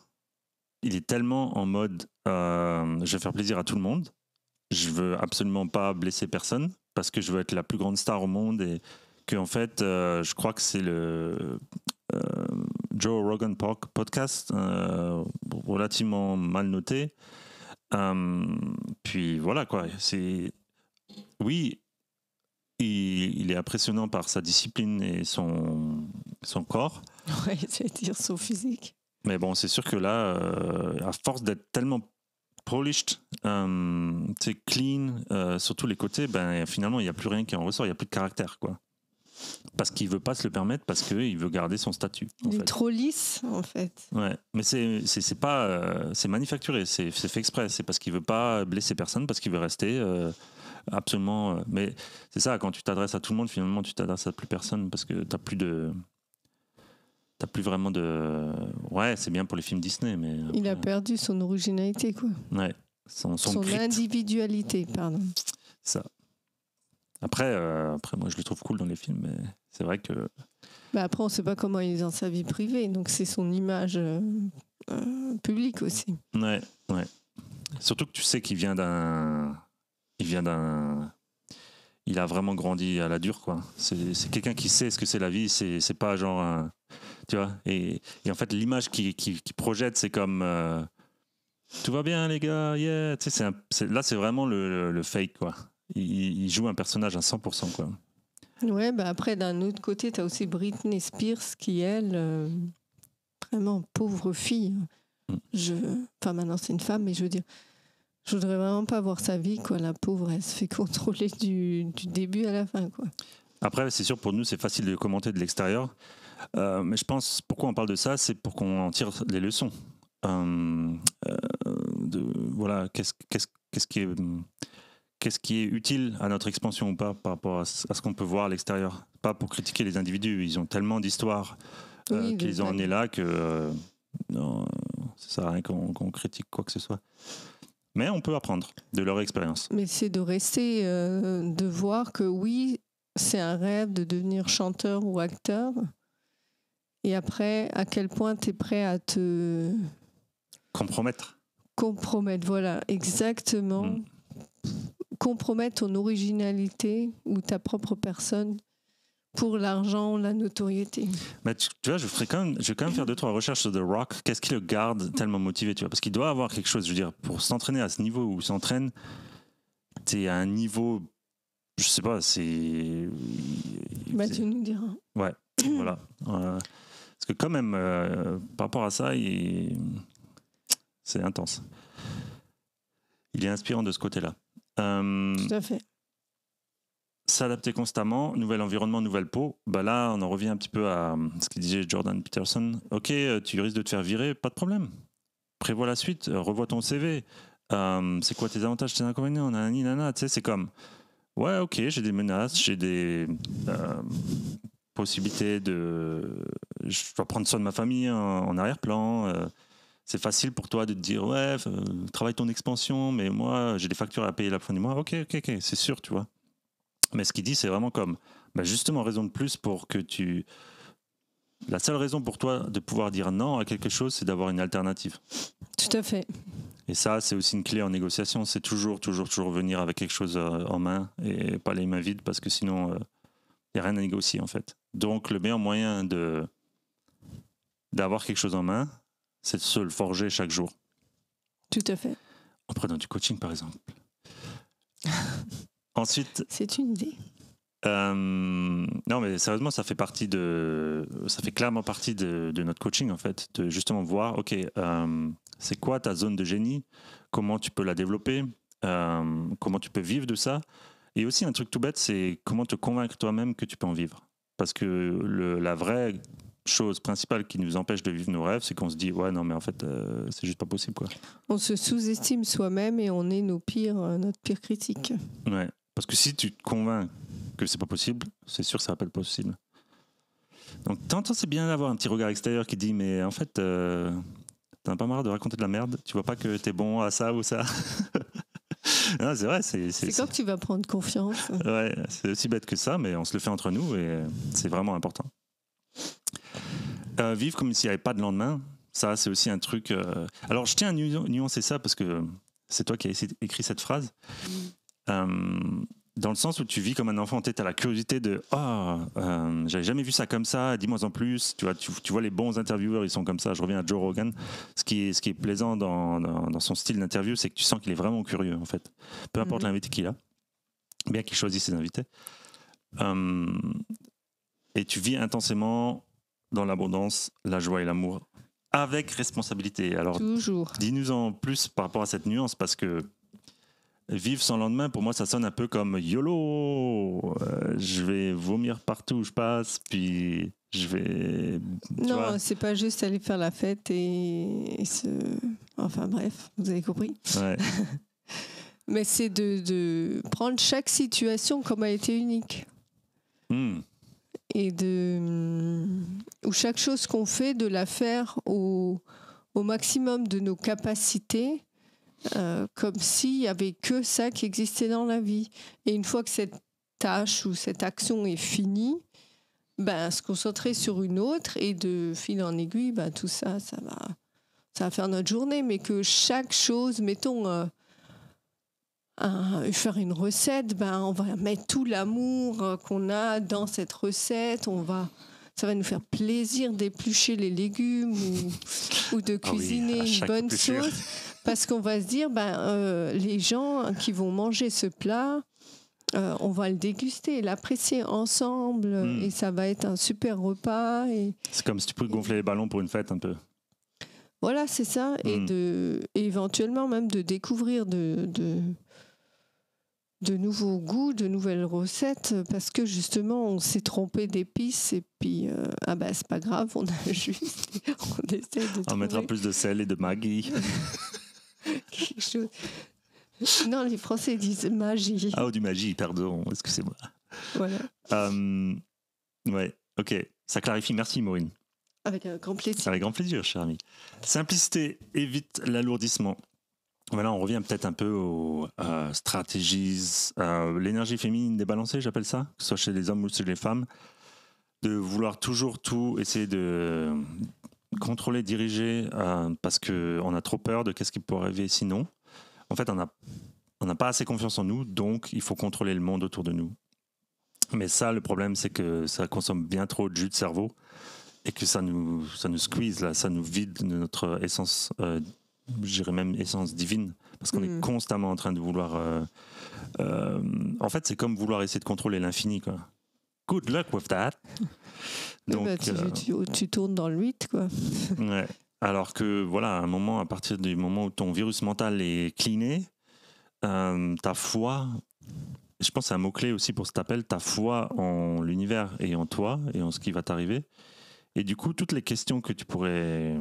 Il est tellement en mode je vais faire plaisir à tout le monde. Je veux absolument pas blesser personne parce que je veux être la plus grande star au monde et que en fait, je crois que c'est le Joe Rogan podcast relativement mal noté. Puis voilà quoi. C'est oui. Il est impressionnant par sa discipline et son corps. Ouais, c'est-à-dire son physique. Mais bon, c'est sûr que là, à force d'être tellement polished, clean, sur tous les côtés, ben, finalement, il n'y a plus rien qui en ressort, il n'y a plus de caractère, quoi. Parce qu'il ne veut pas se le permettre, parce qu'il veut garder son statut. Il est trop lisse, en fait. Ouais, mais c'est pas, c'est manufacturé, c'est fait exprès, c'est parce qu'il ne veut pas blesser personne, parce qu'il veut rester absolument. Mais c'est ça, quand tu t'adresses à tout le monde, finalement, tu t'adresses à plus personne, parce que tu n'as plus de. T'as plus vraiment de. Ouais, c'est bien pour les films Disney, mais. Il a perdu son originalité, quoi. Ouais, son grit. Individualité, pardon. Ça. Après, moi, je le trouve cool dans les films, mais c'est vrai que. Bah après, on ne sait pas comment il est dans sa vie privée, donc c'est son image publique aussi. Ouais. Surtout que tu sais qu'il vient d'un. Il a vraiment grandi à la dure, quoi. C'est quelqu'un qui sait ce que c'est la vie, c'est pas genre. Tu vois, et en fait, l'image qu'il projette, c'est comme tout va bien, les gars, yeah. Tu sais, là, c'est vraiment le fake, quoi. Il joue un personnage à 100%, quoi. Ouais, bah après, d'un autre côté, tu as aussi Britney Spears qui, elle, vraiment pauvre fille. Enfin, maintenant, c'est une femme, mais je veux dire, je voudrais vraiment pas voir sa vie, quoi. La pauvre, elle se fait contrôler du début à la fin, quoi. Après, c'est sûr, pour nous, c'est facile de commenter de l'extérieur. Mais je pense, pourquoi on parle de ça, c'est pour qu'on en tire les leçons. Voilà, qu'est-ce qui est utile à notre expansion ou pas par rapport à ce qu'on peut voir à l'extérieur. Pas pour critiquer les individus, ils ont tellement d'histoires qu'ils ont emmenés là que non, ça sert à rien qu'on critique quoi que ce soit. Mais on peut apprendre de leur expérience. Mais c'est de rester, de voir que oui, c'est un rêve de devenir chanteur ou acteur. Et après, à quel point tu es prêt à te... Compromettre, voilà, exactement. Compromettre ton originalité ou ta propre personne pour l'argent, la notoriété. Mais tu vois, je vais quand même faire 2-3 recherches sur The Rock. Qu'est-ce qui le garde tellement motivé, tu vois? Parce qu'il doit avoir quelque chose, je veux dire, pour s'entraîner à ce niveau où il s'entraîne, t'es à un niveau, je sais pas, c'est... Bah, tu nous diras. Ouais, voilà. Parce que quand même, par rapport à ça, c'est intense. Il est inspirant de ce côté-là. Tout à fait. S'adapter constamment, nouvel environnement, nouvelle peau. Bah là, on en revient un petit peu à ce qu'il disait Jordan Peterson. Ok, tu risques de te faire virer, pas de problème. Prévois la suite, revois ton CV. C'est quoi tes avantages, tes inconvénients, nanani, nana. Tu sais, c'est comme, ouais, ok, j'ai des menaces, j'ai des possibilités de... Je dois prendre soin de ma famille en arrière-plan. C'est facile pour toi de te dire, ouais, travaille ton expansion, mais moi, j'ai des factures à payer la fin du mois. Ok, c'est sûr, tu vois. Mais ce qu'il dit, c'est vraiment comme, bah justement, raison de plus pour que tu... La seule raison pour toi de pouvoir dire non à quelque chose, c'est d'avoir une alternative. Tout à fait. Et ça, c'est aussi une clé en négociation. C'est toujours venir avec quelque chose en main et pas les mains vides, parce que sinon, il n'y a rien à négocier, en fait. Donc, le meilleur moyen d'avoir quelque chose en main, c'est de se le forger chaque jour. Tout à fait. En prenant du coaching, par exemple. Ensuite... C'est une idée. Non, mais sérieusement, ça fait clairement partie de notre coaching, en fait, de justement voir, ok, c'est quoi ta zone de génie, comment tu peux la développer, comment tu peux vivre de ça, et aussi un truc tout bête, c'est comment te convaincre toi-même que tu peux en vivre, parce que la vraie chose principale qui nous empêche de vivre nos rêves, c'est qu'on se dit, ouais, non, mais en fait, c'est juste pas possible, quoi. On se sous-estime soi-même et on est notre pire critique. Ouais, parce que si tu te convaincs que c'est pas possible, c'est sûr que ça va pas être possible. Donc, de temps en temps, c'est bien d'avoir un petit regard extérieur qui dit, mais en fait, t'en as pas marre de raconter de la merde. Tu vois pas que t'es bon à ça ou ça. Non, c'est vrai. C'est quand que tu vas prendre confiance. Ouais, c'est aussi bête que ça, mais on se le fait entre nous et c'est vraiment important. Vivre comme s'il n'y avait pas de lendemain, ça, c'est aussi un truc. Alors, je tiens à nuancer ça parce que c'est toi qui as écrit cette phrase. Dans le sens où tu vis comme un enfant, tu as la curiosité de j'avais jamais vu ça comme ça, dis-moi en plus. Tu vois les bons intervieweurs, ils sont comme ça. Je reviens à Joe Rogan. Ce qui est plaisant dans son style d'interview, c'est que tu sens qu'il est vraiment curieux, en fait. Peu importe l'invité qu'il a, bien qu'il choisisse ses invités. Et tu vis intensément dans l'abondance, la joie et l'amour, avec responsabilité. Alors, toujours. Dis-nous en plus par rapport à cette nuance, parce que vivre sans lendemain, pour moi, ça sonne un peu comme YOLO. Je vais vomir partout où je passe, puis je vais... Non, c'est pas juste aller faire la fête et Enfin bref, vous avez compris. Ouais. Mais c'est de prendre chaque situation comme elle était unique. Et ou chaque chose qu'on fait, de la faire au maximum de nos capacités, comme s'il n'y avait que ça qui existait dans la vie. Et une fois que cette tâche ou cette action est finie, se concentrer sur une autre et de fil en aiguille, tout ça, ça va faire notre journée. Mais que chaque chose, mettons... faire une recette, on va mettre tout l'amour qu'on a dans cette recette. Ça va nous faire plaisir d'éplucher les légumes ou de cuisiner une bonne sauce, parce qu'on va se dire, les gens qui vont manger ce plat, on va le déguster, l'apprécier ensemble, et ça va être un super repas. C'est comme si tu pouvais gonfler les ballons pour une fête un peu. Voilà, c'est ça, et éventuellement même de découvrir de nouveaux goûts, de nouvelles recettes, parce que justement on s'est trompé d'épices et puis c'est pas grave, on a juste on essaie de on mettra plus de sel et de Maggi. Quelque chose. Non, les Français disent magie. Du Maggi, pardon, excusez-moi. Voilà. Ouais, ok, ça clarifie. Merci Maureen. Avec un grand plaisir. Avec grand plaisir, cher ami. Simplicité évite l'alourdissement. Voilà, on revient peut-être un peu aux stratégies, l'énergie féminine débalancée, j'appelle ça, que ce soit chez les hommes ou chez les femmes, de vouloir toujours tout essayer de contrôler, diriger, parce qu'on a trop peur de qu'est-ce qui pourrait arriver sinon. En fait, on n'a pas assez confiance en nous, donc il faut contrôler le monde autour de nous. Mais ça, le problème, c'est que ça consomme bien trop de jus de cerveau et que ça nous squeeze, là, ça nous vide de notre essence je dirais même essence divine, parce qu'on est constamment en train de vouloir... en fait, c'est comme vouloir essayer de contrôler l'infini, quoi. Good luck with that. Donc, tu tournes dans le 8, quoi. Ouais. Alors que, voilà, à partir du moment où ton virus mental est cleané, ta foi, je pense que c'est un mot-clé aussi pour cet appel, ta foi en l'univers et en toi et en ce qui va t'arriver. Et du coup, toutes les questions que tu pourrais...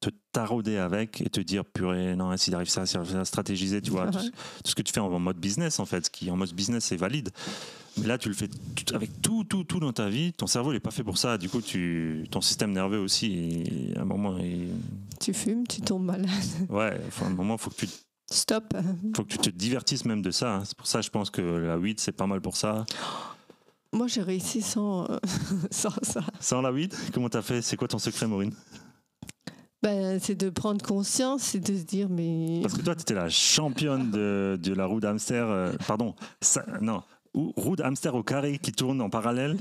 te tarauder avec et te dire purée, non, s'il arrive ça, stratégiser, tu vois, tout ce que tu fais en mode business, en fait, ce qui en mode business c'est valide, mais là tu le fais avec tout dans ta vie, ton cerveau il est pas fait pour ça, du coup ton système nerveux aussi, à un moment tu fumes, tu tombes malade. Ouais, à un moment faut que tu te divertisses même de ça, hein. C'est pour ça je pense que la weed c'est pas mal pour ça. Moi j'ai réussi sans ça. Sans la weed, comment t'as fait? C'est quoi ton secret, Maureen? C'est de prendre conscience et de se dire mais... Parce que toi, tu étais la championne de la roue d'hamster. Roue d'hamster au carré qui tourne en parallèle.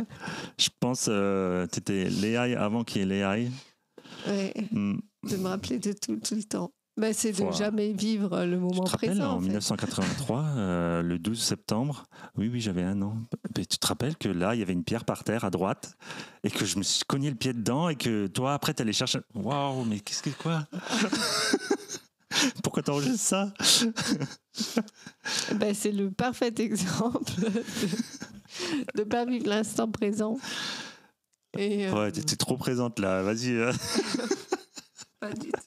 Je pense que tu étais l'AI avant qu'il y ait l'AI. Ouais, de me rappeler de tout le temps. C'est de jamais vivre le moment présent. En 1983, le 12 septembre, oui, j'avais 1 an. Mais tu te rappelles que là, il y avait une pierre par terre à droite et que je me suis cogné le pied dedans et que toi, après, tu allais chercher... Waouh, mais qu'est-ce que quoi? Pourquoi t'enregistres ça? C'est le parfait exemple de ne pas vivre l'instant présent. Et Ouais, t'étais trop présente là, vas-y. Pas du tout.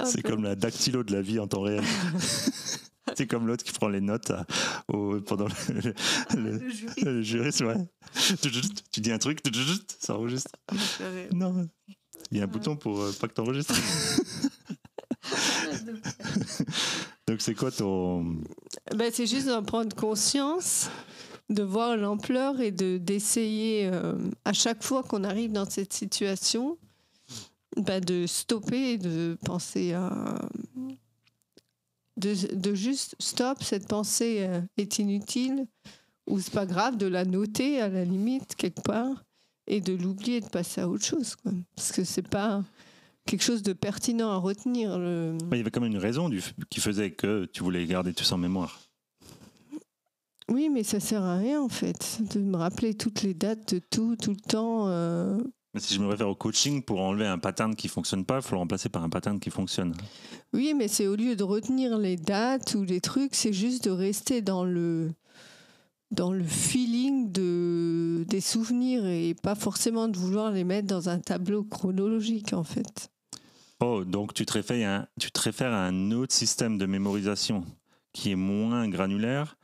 C'est comme la dactylo de la vie en temps réel. T'es comme l'autre qui prend les notes pendant le jury, ouais. Tu dis un truc, ça enregistre. Non, il y a un bouton pour pas que t'enregistres. Donc c'est quoi ton... C'est juste d'en prendre conscience, de voir l'ampleur et d'essayer à chaque fois qu'on arrive dans cette situation, de stopper et de penser à... De juste stop, cette pensée est inutile, ou c'est pas grave, de la noter à la limite quelque part et de l'oublier et de passer à autre chose, quoi. Parce que c'est pas quelque chose de pertinent à retenir. Il y avait quand même une raison qui faisait que tu voulais garder tout ça en mémoire. Oui, mais ça sert à rien en fait, de me rappeler toutes les dates de tout le temps. Mais si je me réfère au coaching, pour enlever un pattern qui ne fonctionne pas, il faut le remplacer par un pattern qui fonctionne. Oui, mais c'est au lieu de retenir les dates ou les trucs, c'est juste de rester dans le feeling des souvenirs et pas forcément de vouloir les mettre dans un tableau chronologique en fait. Oh, donc tu te réfères à un autre système de mémorisation qui est moins granulaire,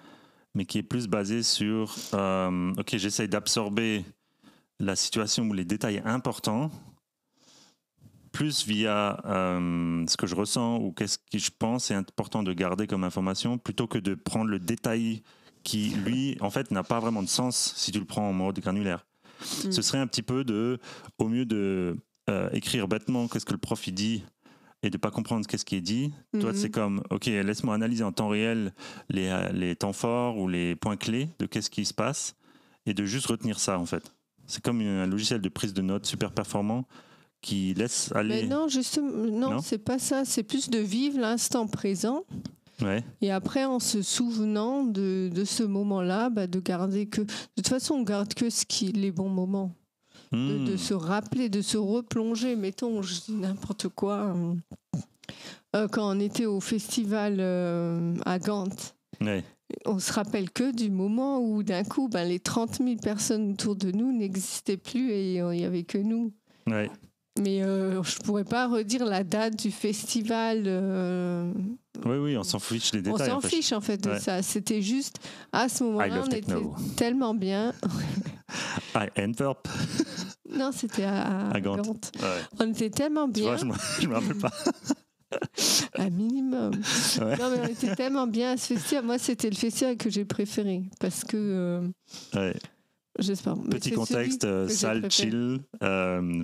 mais qui est plus basé sur ok, j'essaye d'absorber la situation ou les détails importants, plus via ce que je ressens ou qu'est-ce que je pense est important de garder comme information, plutôt que de prendre le détail qui, lui, en fait, n'a pas vraiment de sens si tu le prends en mode granulaire. Ce serait un petit peu au mieux de écrire bêtement qu'est-ce que le prof il dit et de ne pas comprendre qu'est-ce qui est dit. Toi, c'est comme, ok, laisse-moi analyser en temps réel les temps forts ou les points clés de qu'est-ce qui se passe et de juste retenir ça, en fait. C'est comme un logiciel de prise de notes super performant qui laisse aller... Mais non, justement, non, c'est pas ça. C'est plus de vivre l'instant présent. Ouais. Et après, en se souvenant de ce moment-là, de garder que... De toute façon, on garde que les bons moments. De se rappeler, de se replonger. Mettons, je dis n'importe quoi. Quand on était au festival à Gand, ouais. On se rappelle que du moment où d'un coup, les 30 000 personnes autour de nous n'existaient plus et il n'y avait que nous. Ouais. Mais je ne pourrais pas redire la date du festival. Oui, on s'en fiche des détails. On s'en fiche en fait de ça. C'était juste, à ce moment-là, on était tellement bien. À Antwerp. Non, c'était à Gand. Ouais. On était tellement bien. Tu vois, je me rappelle pas. Un minimum. Ouais. Non, mais on était tellement bien à ce festival. Moi, c'était le festival que j'ai préféré. Parce que... ouais. J'espère. Petit contexte, salle, chill,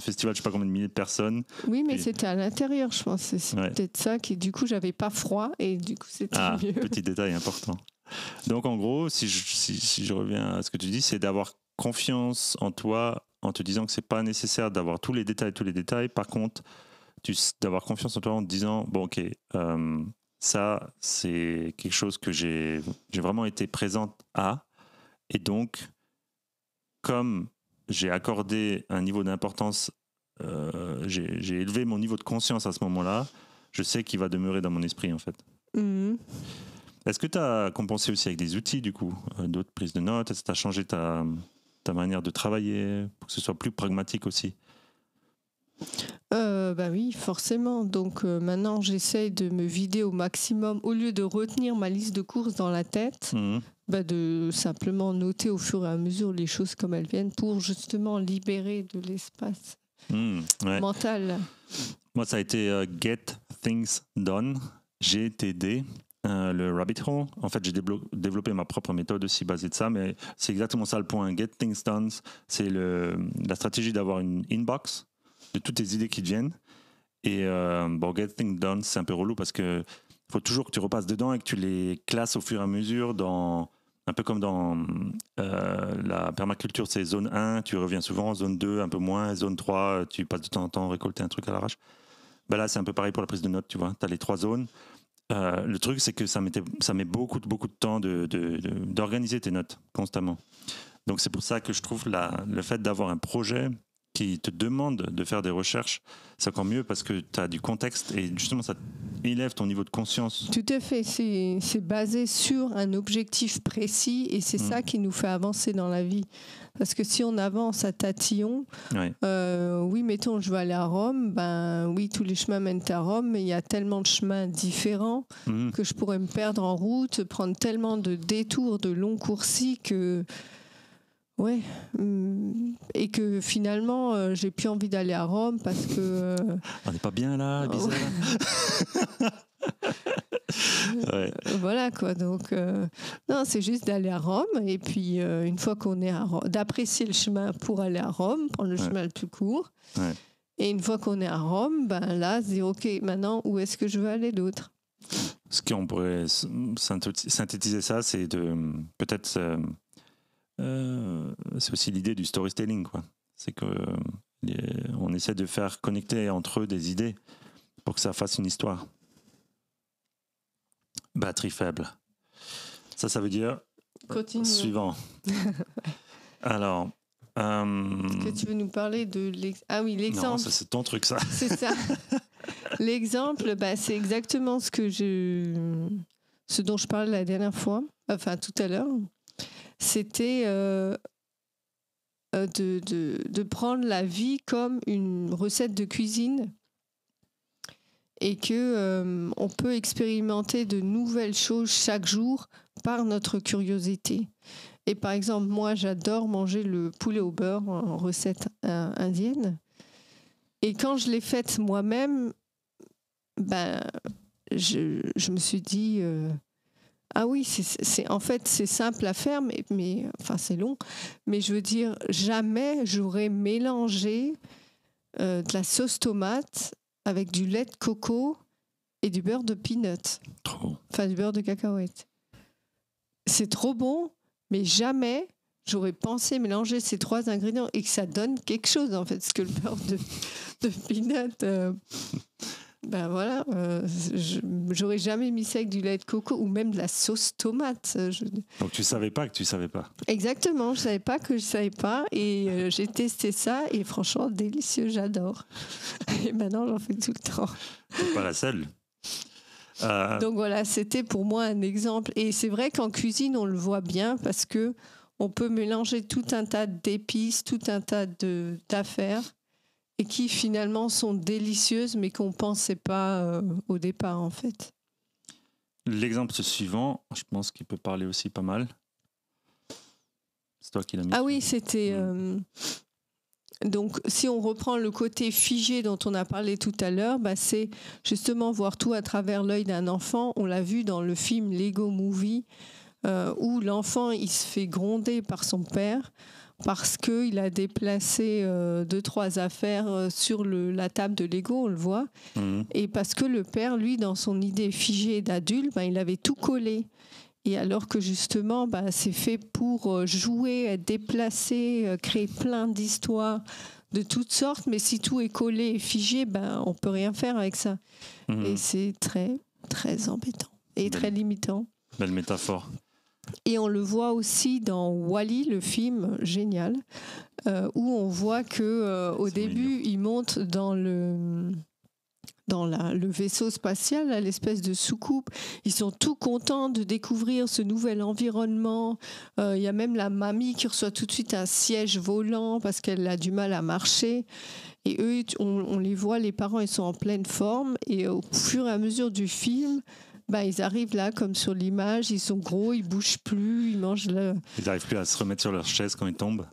festival, je sais pas combien de milliers de personnes. Oui, mais c'était à l'intérieur, je pense. C'est peut-être ça qui, du coup, j'avais pas froid et du coup, c'était mieux. Petit détail important. Donc, en gros, si je reviens à ce que tu dis, c'est d'avoir confiance en toi en te disant que c'est pas nécessaire d'avoir tous les détails. Par contre, d'avoir confiance en toi en te disant, bon, ok, ça, c'est quelque chose que j'ai vraiment été présente à. Et donc, comme j'ai accordé un niveau d'importance, j'ai élevé mon niveau de conscience à ce moment-là, je sais qu'il va demeurer dans mon esprit, en fait. Mmh. Est-ce que tu as compensé aussi avec des outils, du coup, d'autres prises de notes? Est-ce que tu as changé ta manière de travailler pour que ce soit plus pragmatique aussi? Oui, forcément. Donc maintenant, j'essaye de me vider au maximum. Au lieu de retenir ma liste de courses dans la tête, de simplement noter au fur et à mesure les choses comme elles viennent pour justement libérer de l'espace mental. Moi, ça a été Get Things Done, GTD. Le rabbit hole. En fait, j'ai développé ma propre méthode aussi basée de ça, mais c'est exactement ça le point. Get Things Done, c'est la stratégie d'avoir une inbox de toutes tes idées qui te viennent. Et Get Things Done, c'est un peu relou parce que faut toujours que tu repasses dedans et que tu les classes au fur et à mesure un peu comme dans la permaculture, c'est zone 1, tu reviens souvent, zone 2, un peu moins, zone 3, tu passes de temps en temps à récolter un truc à l'arrache. Là, c'est un peu pareil pour la prise de notes, tu vois. Tu as les 3 zones. Le truc, c'est que ça met beaucoup de temps d'organiser tes notes constamment. Donc, c'est pour ça que je trouve le fait d'avoir un projet qui te demande de faire des recherches, c'est encore mieux parce que tu as du contexte et justement, ça élève ton niveau de conscience. Tout à fait, c'est basé sur un objectif précis et c'est ça qui nous fait avancer dans la vie. Parce que si on avance à tatillon, oui, mettons, je veux aller à Rome, ben oui, tous les chemins mènent à Rome, mais il y a tellement de chemins différents que je pourrais me perdre en route, prendre tellement de détours, de longs coursis que... Ouais, et que finalement, j'ai plus envie d'aller à Rome parce que... On n'est pas bien là, bizarre. Voilà quoi, donc non, c'est juste d'aller à Rome et puis une fois qu'on est à Rome, d'apprécier le chemin pour aller à Rome, prendre le chemin le plus court. Et une fois qu'on est à Rome, ben là, se dire ok, maintenant où est-ce que je veux aller d'autre? Ce qu'on pourrait synthétiser ça, c'est de peut-être c'est aussi l'idée du storytelling, quoi. C'est que on essaie de faire connecter entre eux des idées pour que ça fasse une histoire. Batterie faible. Ça veut dire continue. Suivant. Alors, est-ce que tu veux nous parler de ah oui, l'exemple. Non, ça c'est ton truc, ça. C'est ça. L'exemple, bah, c'est exactement ce dont je parlais la dernière fois, enfin tout à l'heure. C'était de prendre la vie comme une recette de cuisine et que on peut expérimenter de nouvelles choses chaque jour par notre curiosité. Et par exemple, moi, j'adore manger le poulet au beurre en recette indienne. Et quand je l'ai faite moi-même, ben, je me suis dit... ah oui, en fait, c'est simple à faire, mais enfin, c'est long. Mais je veux dire, jamais j'aurais mélangé de la sauce tomate avec du lait de coco et du beurre de peanut. Trop. Enfin, du beurre de cacahuète. C'est trop bon, mais jamais j'aurais pensé mélanger ces trois ingrédients et que ça donne quelque chose, en fait. Parce que le beurre de peanut... ben voilà, j'aurais jamais mis ça avec du lait de coco ou même de la sauce tomate. Donc tu savais pas que tu savais pas. Exactement, je savais pas que je savais pas et j'ai testé ça et franchement délicieux, j'adore. Et maintenant j'en fais tout le temps. C'est pas la seule. Donc voilà, c'était pour moi un exemple et c'est vrai qu'en cuisine on le voit bien parce que on peut mélanger tout un tas d'épices, tout un tas d'affaires. Et qui finalement sont délicieuses, mais qu'on ne pensait pas au départ, en fait. L'exemple suivant, je pense qu'il peut parler aussi pas mal. C'est toi qui l'as mis. Ah oui, c'était... donc, si on reprend le côté figé dont on a parlé tout à l'heure, bah, c'est justement voir tout à travers l'œil d'un enfant. On l'a vu dans le film Lego Movie, où l'enfant, il se fait gronder par son père parce qu'il a déplacé 2-3 affaires sur la table de Lego, on le voit. Et parce que le père, lui, dans son idée figée d'adulte, il avait tout collé. Et alors que justement, c'est fait pour jouer, être déplacé, créer plein d'histoires de toutes sortes. Mais si tout est collé et figé, on ne peut rien faire avec ça. Et c'est très, très embêtant et très limitant. Belle métaphore. Et on le voit aussi dans Wall-E, le film génial, où on voit que au début, il monte dans le vaisseau spatial, là, l'espèce de soucoupe. Ils sont tout contents de découvrir ce nouvel environnement. Il y a même la mamie qui reçoit tout de suite un siège volant parce qu'elle a du mal à marcher. Et eux, on les voit, les parents, ils sont en pleine forme. Et au fur et à mesure du film, ils arrivent là, comme sur l'image, ils sont gros, ils bougent plus, ils mangent Ils n'arrivent plus à se remettre sur leur chaise quand ils tombent.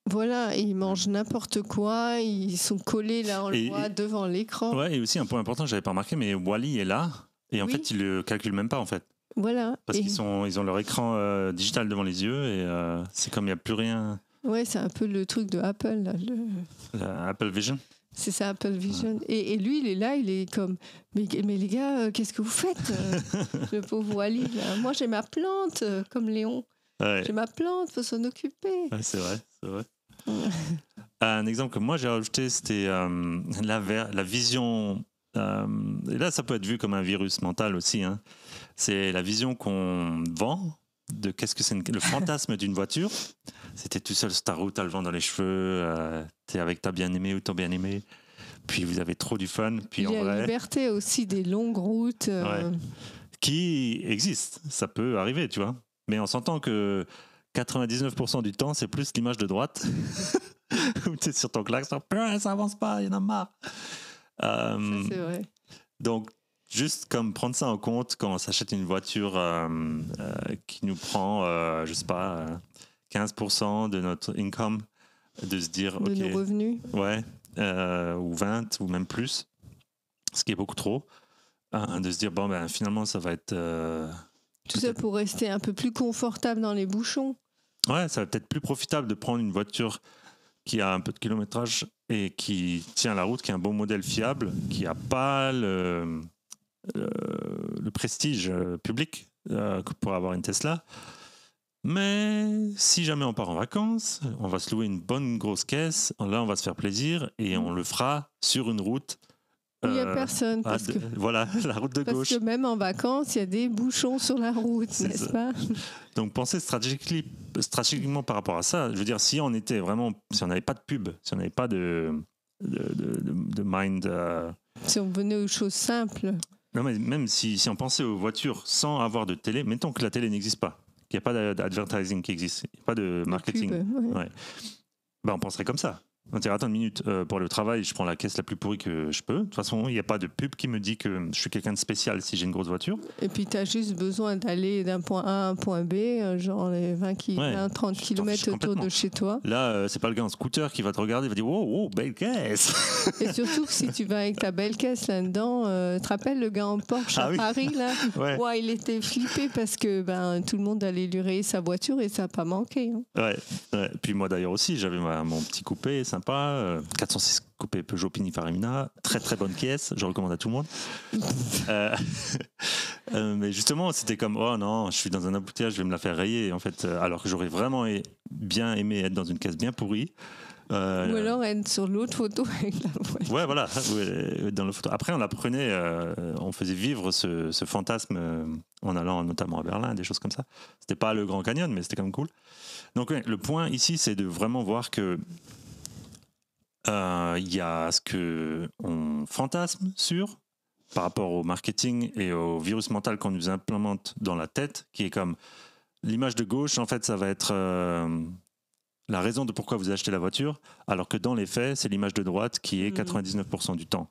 Voilà, et ils mangent n'importe quoi, ils sont collés là, on le voit devant l'écran. Ouais, et aussi un point important, je n'avais pas remarqué, mais Wall-E est là, et en fait, ils le calculent même pas, en fait. Voilà. Parce qu'ils ont leur écran digital devant les yeux, et c'est comme il n'y a plus rien. Ouais, c'est un peu le truc de Apple, là, Apple Vision. C'est ça, Apple Vision. Ouais. Et lui, il est là, il est comme... Mais les gars, qu'est-ce que vous faites le pauvre Wall-E, là. Moi, j'ai ma plante, comme Léon. Ouais. J'ai ma plante, il faut s'en occuper. Ouais, c'est vrai. Un exemple que moi, j'ai rajouté, c'était la vision... et là, ça peut être vu comme un virus mental aussi. Hein. C'est la vision qu'on vend de qu'est-ce que c'est le fantasme d'une voiture. C'était tout seul sur ta route, t'as le vent dans les cheveux, t'es avec ta bien-aimée ou ton bien-aimé. puis vous avez trop du fun. Puis il y a la liberté aussi des longues routes. Qui existent, ça peut arriver, tu vois. Mais on s'entend que 99% du temps, c'est plus l'image de droite où tu es sur ton klaxon, ça avance pas, il y en a marre. Ça, c'est vrai. Donc, juste comme prendre ça en compte quand on s'achète une voiture qui nous prend, je sais pas, 15% de notre income, de se dire, de nos revenus. Ouais, ou 20, ou même plus, ce qui est beaucoup trop, de se dire, bon, ben finalement, ça va être... Tout ça pour rester un peu plus confortable dans les bouchons. Ouais, ça va peut-être plus profitable de prendre une voiture qui a un peu de kilométrage et qui tient la route, qui est un bon modèle fiable, qui n'a pas le prestige public que pourrait avoir une Tesla. Mais si jamais on part en vacances, on va se louer une bonne grosse caisse, là on va se faire plaisir et on le fera sur une route. Il n'y a personne. Voilà, la route de gauche. Parce que même en vacances, il y a des bouchons sur la route, n'est-ce pas? Donc pensez stratégiquement par rapport à ça. Je veux dire, si on n'avait pas de pub, si on n'avait pas de mind... Si on venait aux choses simples. Non, mais même si on pensait aux voitures sans avoir de télé, mettons que la télé n'existe pas, qu'il n'y a pas d'advertising qui existe, il n'y a pas de marketing. Ouais. Ben, on penserait comme ça. On dirait, attends une minute, pour le travail, je prends la caisse la plus pourrie que je peux. De toute façon, il n'y a pas de pub qui me dit que je suis quelqu'un de spécial si j'ai une grosse voiture. Et puis, tu as juste besoin d'aller d'un point A à un point B, genre les 20-30 km autour de chez toi. Là, c'est pas le gars en scooter qui va te regarder et va dire « Wow, belle caisse !» Et surtout que si tu vas avec ta belle caisse là-dedans, tu te rappelles le gars en Porsche à Paris, là? Ouais, il était flippé parce que tout le monde allait lui rayer sa voiture et ça n'a pas manqué. Hein. Ouais. Puis moi d'ailleurs aussi, j'avais mon petit coupé sympa, 406 coupé Peugeot Pininfarina, très très bonne caisse, je recommande à tout le monde. Mais justement, c'était comme, oh non, je suis dans un embouteillage, je vais me la faire rayer, en fait, alors que j'aurais vraiment bien aimé être dans une caisse bien pourrie. Ou alors être sur l'autre photo avec la voiture. Ouais, voilà, dans la photo. Après, on apprenait, on faisait vivre ce fantasme en allant notamment à Berlin, des choses comme ça. C'était pas le Grand Canyon, mais c'était quand même cool. Donc, le point ici, c'est de vraiment voir que il y a ce qu'on fantasme sur par rapport au marketing et au virus mental qu'on nous implémente dans la tête, qui est comme l'image de gauche, en fait, ça va être la raison de pourquoi vous achetez la voiture, alors que dans les faits, c'est l'image de droite qui est 99% du temps.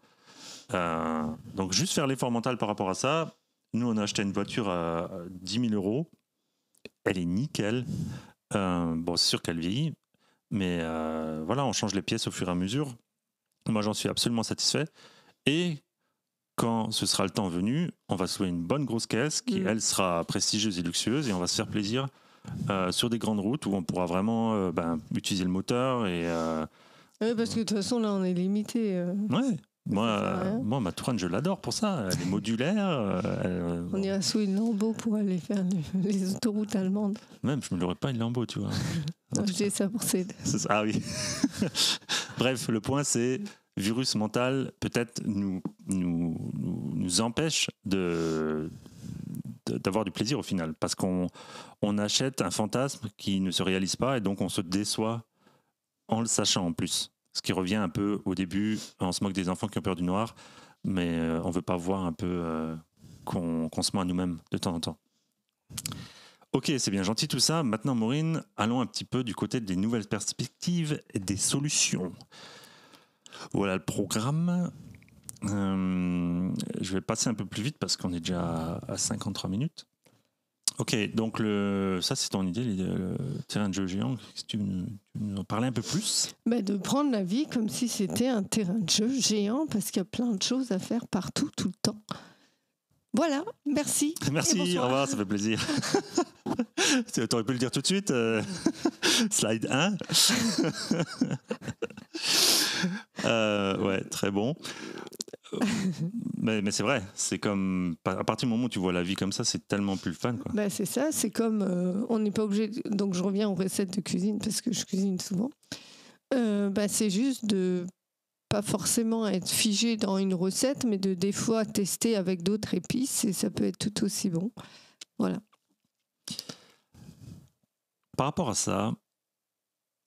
Donc, juste faire l'effort mental par rapport à ça. Nous, on a acheté une voiture à 10 000 €. Elle est nickel. Bon, c'est sûr qu'elle vieillit. Mais voilà, on change les pièces au fur et à mesure. Moi, j'en suis absolument satisfait. Et quand ce sera le temps venu, on va se louer une bonne grosse caisse qui, elle, sera prestigieuse et luxueuse. Et on va se faire plaisir sur des grandes routes où on pourra vraiment utiliser le moteur. Et, oui, parce que de toute façon, là, on est limité. Ouais. Moi, ma Touran, je l'adore pour ça. Elle est modulaire. On ira sous une Lambo pour aller faire les autoroutes allemandes. Même, je ne me l'aurais pas une Lambo, tu vois. J'ai ça pour céder. Ah oui. Bref, le point, c'est virus mental peut-être nous empêche d'avoir du plaisir au final. Parce qu'on achète un fantasme qui ne se réalise pas et donc on se déçoit en le sachant en plus. Ce qui revient un peu au début, on se moque des enfants qui ont peur du noir, mais on ne veut pas voir un peu qu'on se ment à nous-mêmes de temps en temps. Ok, c'est bien gentil tout ça. Maintenant, Maureen, allons un petit peu du côté des nouvelles perspectives et des solutions. Voilà le programme. Je vais passer un peu plus vite parce qu'on est déjà à 53 minutes. Ok, donc ça c'est ton idée, le terrain de jeu géant. Tu veux nous en parler un peu plus ? De prendre la vie comme si c'était un terrain de jeu géant parce qu'il y a plein de choses à faire partout, tout le temps. Voilà, merci. Merci, au revoir, ça fait plaisir. Tu aurais pu le dire tout de suite. Slide 1. Ouais, très bon. Mais c'est vrai, c'est comme à partir du moment où tu vois la vie comme ça, c'est tellement plus le fun, quoi. C'est ça, c'est comme on n'est pas obligé. Donc je reviens aux recettes de cuisine parce que je cuisine souvent. C'est juste de pas forcément être figé dans une recette, mais de des fois tester avec d'autres épices et ça peut être tout aussi bon. Voilà. Par rapport à ça,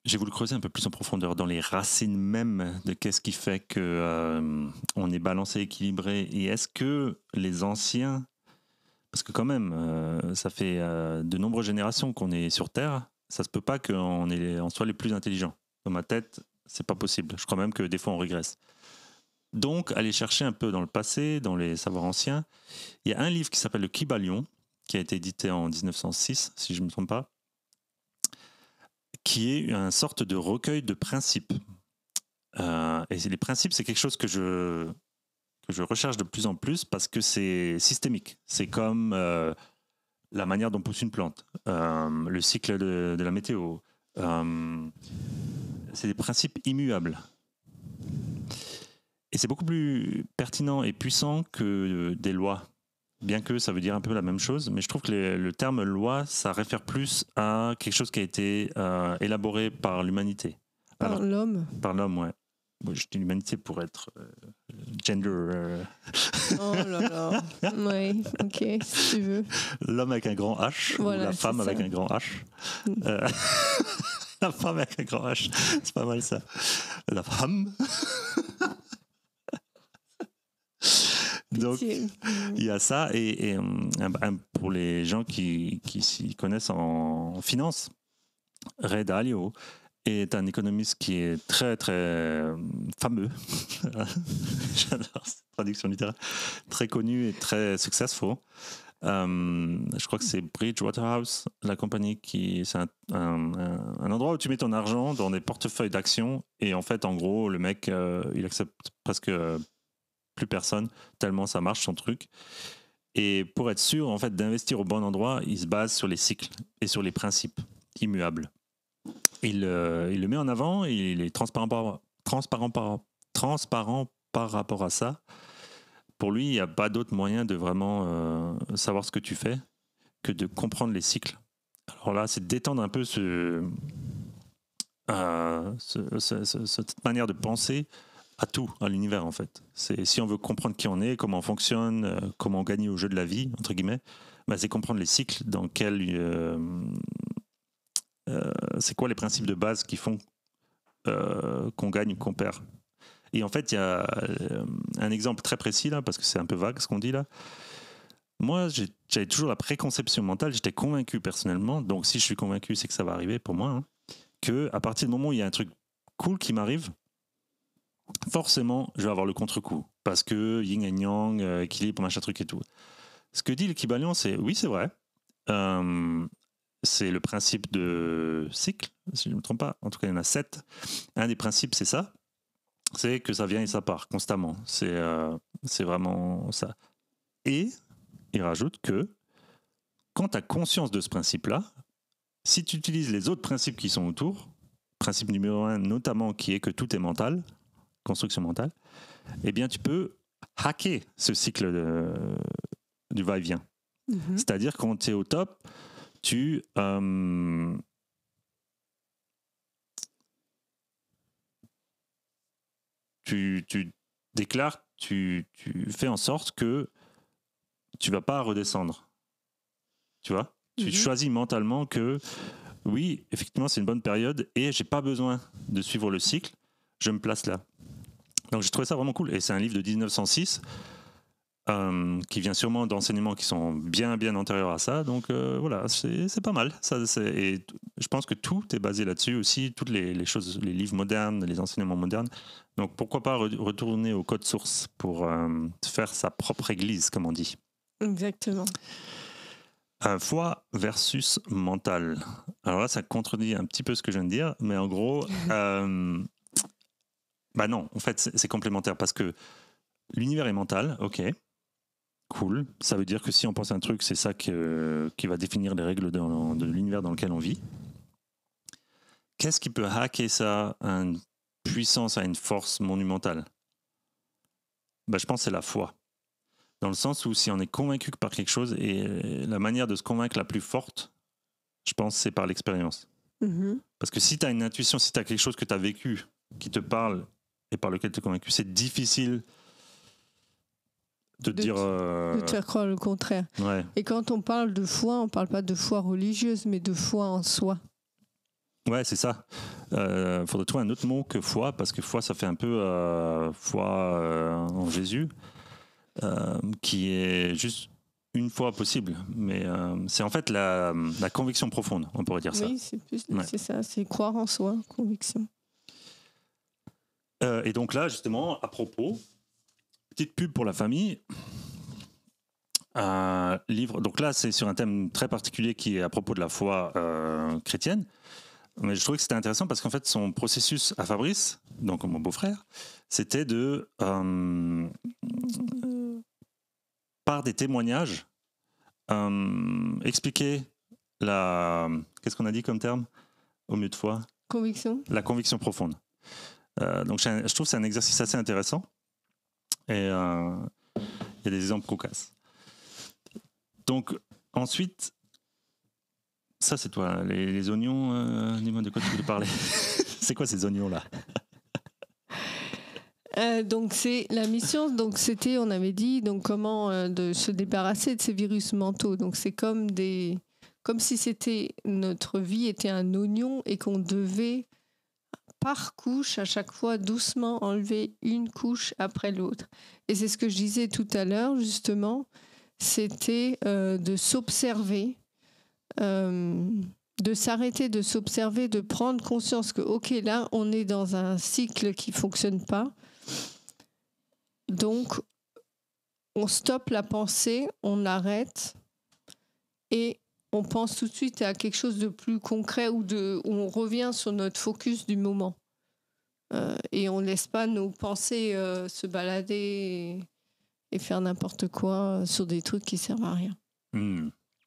j'ai voulu creuser un peu plus en profondeur dans les racines mêmes de qu'est-ce qui fait que on est balancé, équilibré. Et est-ce que les anciens, parce que quand même, ça fait de nombreuses générations qu'on est sur Terre, ça se peut pas on soit les plus intelligents. Dans ma tête, c'est pas possible. Je crois même que des fois on régresse. Donc, aller chercher un peu dans le passé, dans les savoirs anciens. Il y a un livre qui s'appelle le Kybalion, qui a été édité en 1906, si je ne me trompe pas, qui est une sorte de recueil de principes. Et les principes, c'est quelque chose que je recherche de plus en plus parce que c'est systémique. C'est comme la manière dont pousse une plante, le cycle de la météo. C'est des principes immuables. Et c'est beaucoup plus pertinent et puissant que des lois. Bien que ça veut dire un peu la même chose, mais je trouve que le terme loi, ça réfère plus à quelque chose qui a été élaboré par l'humanité. Par l'homme. Par l'homme, ouais. Bon, je dis l'humanité pour être gender. Oh là là. Oui, ok, si tu veux. L'homme avec un grand H, voilà, ou la femme avec ça. un grand H. La femme avec un grand H, c'est pas mal ça. La femme. Donc, il y a ça. Et pour les gens qui s'y connaissent en finance, Ray Dalio est un économiste qui est très, très fameux. J'adore cette traduction littéraire. Très connu et très successful. Je crois que c'est Bridgewaterhouse, la compagnie c'est un endroit où tu mets ton argent dans des portefeuilles d'actions. Et en fait, en gros, le mec, il accepte presque plus personne, tellement ça marche son truc. Et pour être sûr en fait d'investir au bon endroit, il se base sur les cycles et sur les principes immuables. Il le met en avant, il est transparent par rapport à ça. Pour lui, il n'y a pas d'autre moyen de vraiment savoir ce que tu fais que de comprendre les cycles. Alors là, c'est d'étendre un peu cette manière de penser à tout, à l'univers en fait. Si on veut comprendre qui on est, comment on fonctionne, comment on gagne au jeu de la vie, entre guillemets, bah, c'est comprendre les cycles dans lesquels... c'est quoi les principes de base qui font qu'on gagne ou qu'on perd. Et en fait, il y a un exemple très précis là, parce que c'est un peu vague ce qu'on dit là. Moi, j'avais toujours la préconception mentale, j'étais convaincu personnellement, donc si je suis convaincu, c'est que ça va arriver pour moi, qu'à partir du moment où il y a un truc cool qui m'arrive, forcément, je vais avoir le contre-coup. Parce que yin et yang, équilibre, machin truc et tout. Ce que dit le Kybalion, c'est oui, c'est vrai. C'est le principe de cycle, si je ne me trompe pas. En tout cas, il y en a 7. Un des principes, c'est ça. C'est que ça vient et ça part constamment. C'est vraiment ça. Et il rajoute que quand tu as conscience de ce principe-là, si tu utilises les autres principes qui sont autour, principe numéro 1 notamment qui est que tout est mental, construction mentale, eh bien tu peux hacker ce cycle du va-et-vient. Mm-hmm. C'est-à-dire quand tu es au top, tu déclares, tu fais en sorte que tu vas pas redescendre. Tu vois ? Mm-hmm. Tu choisis mentalement que oui, effectivement, c'est une bonne période et j'ai pas besoin de suivre le cycle, je me place là. Donc j'ai trouvé ça vraiment cool. Et c'est un livre de 1906 qui vient sûrement d'enseignements qui sont bien, bien antérieurs à ça. Donc voilà, c'est pas mal. Et je pense que tout est basé là-dessus aussi, toutes les choses, les livres modernes, les enseignements modernes. Donc pourquoi pas retourner au code source pour faire sa propre église, comme on dit. Exactement. Foi versus mental. Alors là, ça contredit un petit peu ce que je viens de dire, mais en gros... Bah non, en fait, c'est complémentaire parce que l'univers est mental, ok, cool. Ça veut dire que si on pense à un truc, c'est ça qui va définir les règles de l'univers dans lequel on vit. Qu'est-ce qui peut hacker ça à une puissance, à une force monumentale ? Bah, je pense que c'est la foi. Dans le sens où si on est convaincu par quelque chose, et la manière de se convaincre la plus forte, je pense c'est par l'expérience. Mm-hmm. Parce que si tu as une intuition, si tu as quelque chose que tu as vécu, qui te parle, et par lequel tu es convaincu, c'est difficile de dire... De te faire croire le contraire. Ouais. Et quand on parle de foi, on ne parle pas de foi religieuse, mais de foi en soi. Ouais, c'est ça. Faudrait trouver un autre mot que foi, parce que foi, ça fait un peu foi en Jésus, qui est juste une fois possible. Mais c'est en fait la conviction profonde, on pourrait dire ça. Oui, c'est ça, c'est croire en soi, conviction. Et donc là, justement, à propos, petite pub pour la famille. Un livre. Donc là, c'est sur un thème très particulier qui est à propos de la foi chrétienne. Mais je trouvais que c'était intéressant parce qu'en fait, son processus à Fabrice, donc mon beau-frère, c'était de, par des témoignages, expliquer qu'est-ce qu'on a dit comme terme au mieux de foi? Conviction. La conviction profonde. Donc je trouve que c'est un exercice assez intéressant. Et il y a des exemples cocasses. Donc ensuite, ça c'est toi, les oignons, dis-moi de quoi tu voulais parler. C'est quoi ces oignons-là? Donc c'est la mission. Donc c'était, on avait dit, donc comment de se débarrasser de ces virus mentaux. Donc c'est comme si c'était notre vie était un oignon et qu'on devait par couche à chaque fois doucement enlever une couche après l'autre. Et c'est ce que je disais tout à l'heure justement, c'était de s'observer. De s'arrêter, de s'observer, de prendre conscience que, ok, là, on est dans un cycle qui ne fonctionne pas. Donc, on stoppe la pensée, on arrête et on pense tout de suite à quelque chose de plus concret où on revient sur notre focus du moment. Et on ne laisse pas nos pensées se balader et faire n'importe quoi sur des trucs qui ne servent à rien.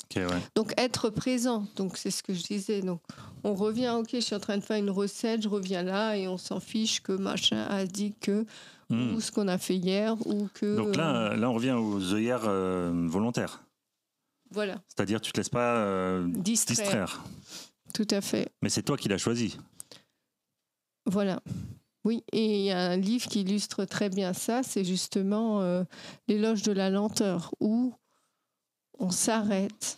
Okay, ouais. Donc être présent, donc c'est ce que je disais. Donc on revient, ok, je suis en train de faire une recette, je reviens là et on s'en fiche que machin a dit que ou ce qu'on a fait hier ou que. Donc là on revient aux œillères volontaires. Voilà. C'est-à-dire tu te laisses pas distraire. Tout à fait. Mais c'est toi qui l'as choisi. Voilà. Oui, et il y a un livre qui illustre très bien ça, c'est justement L'éloge de la lenteur, où on s'arrête,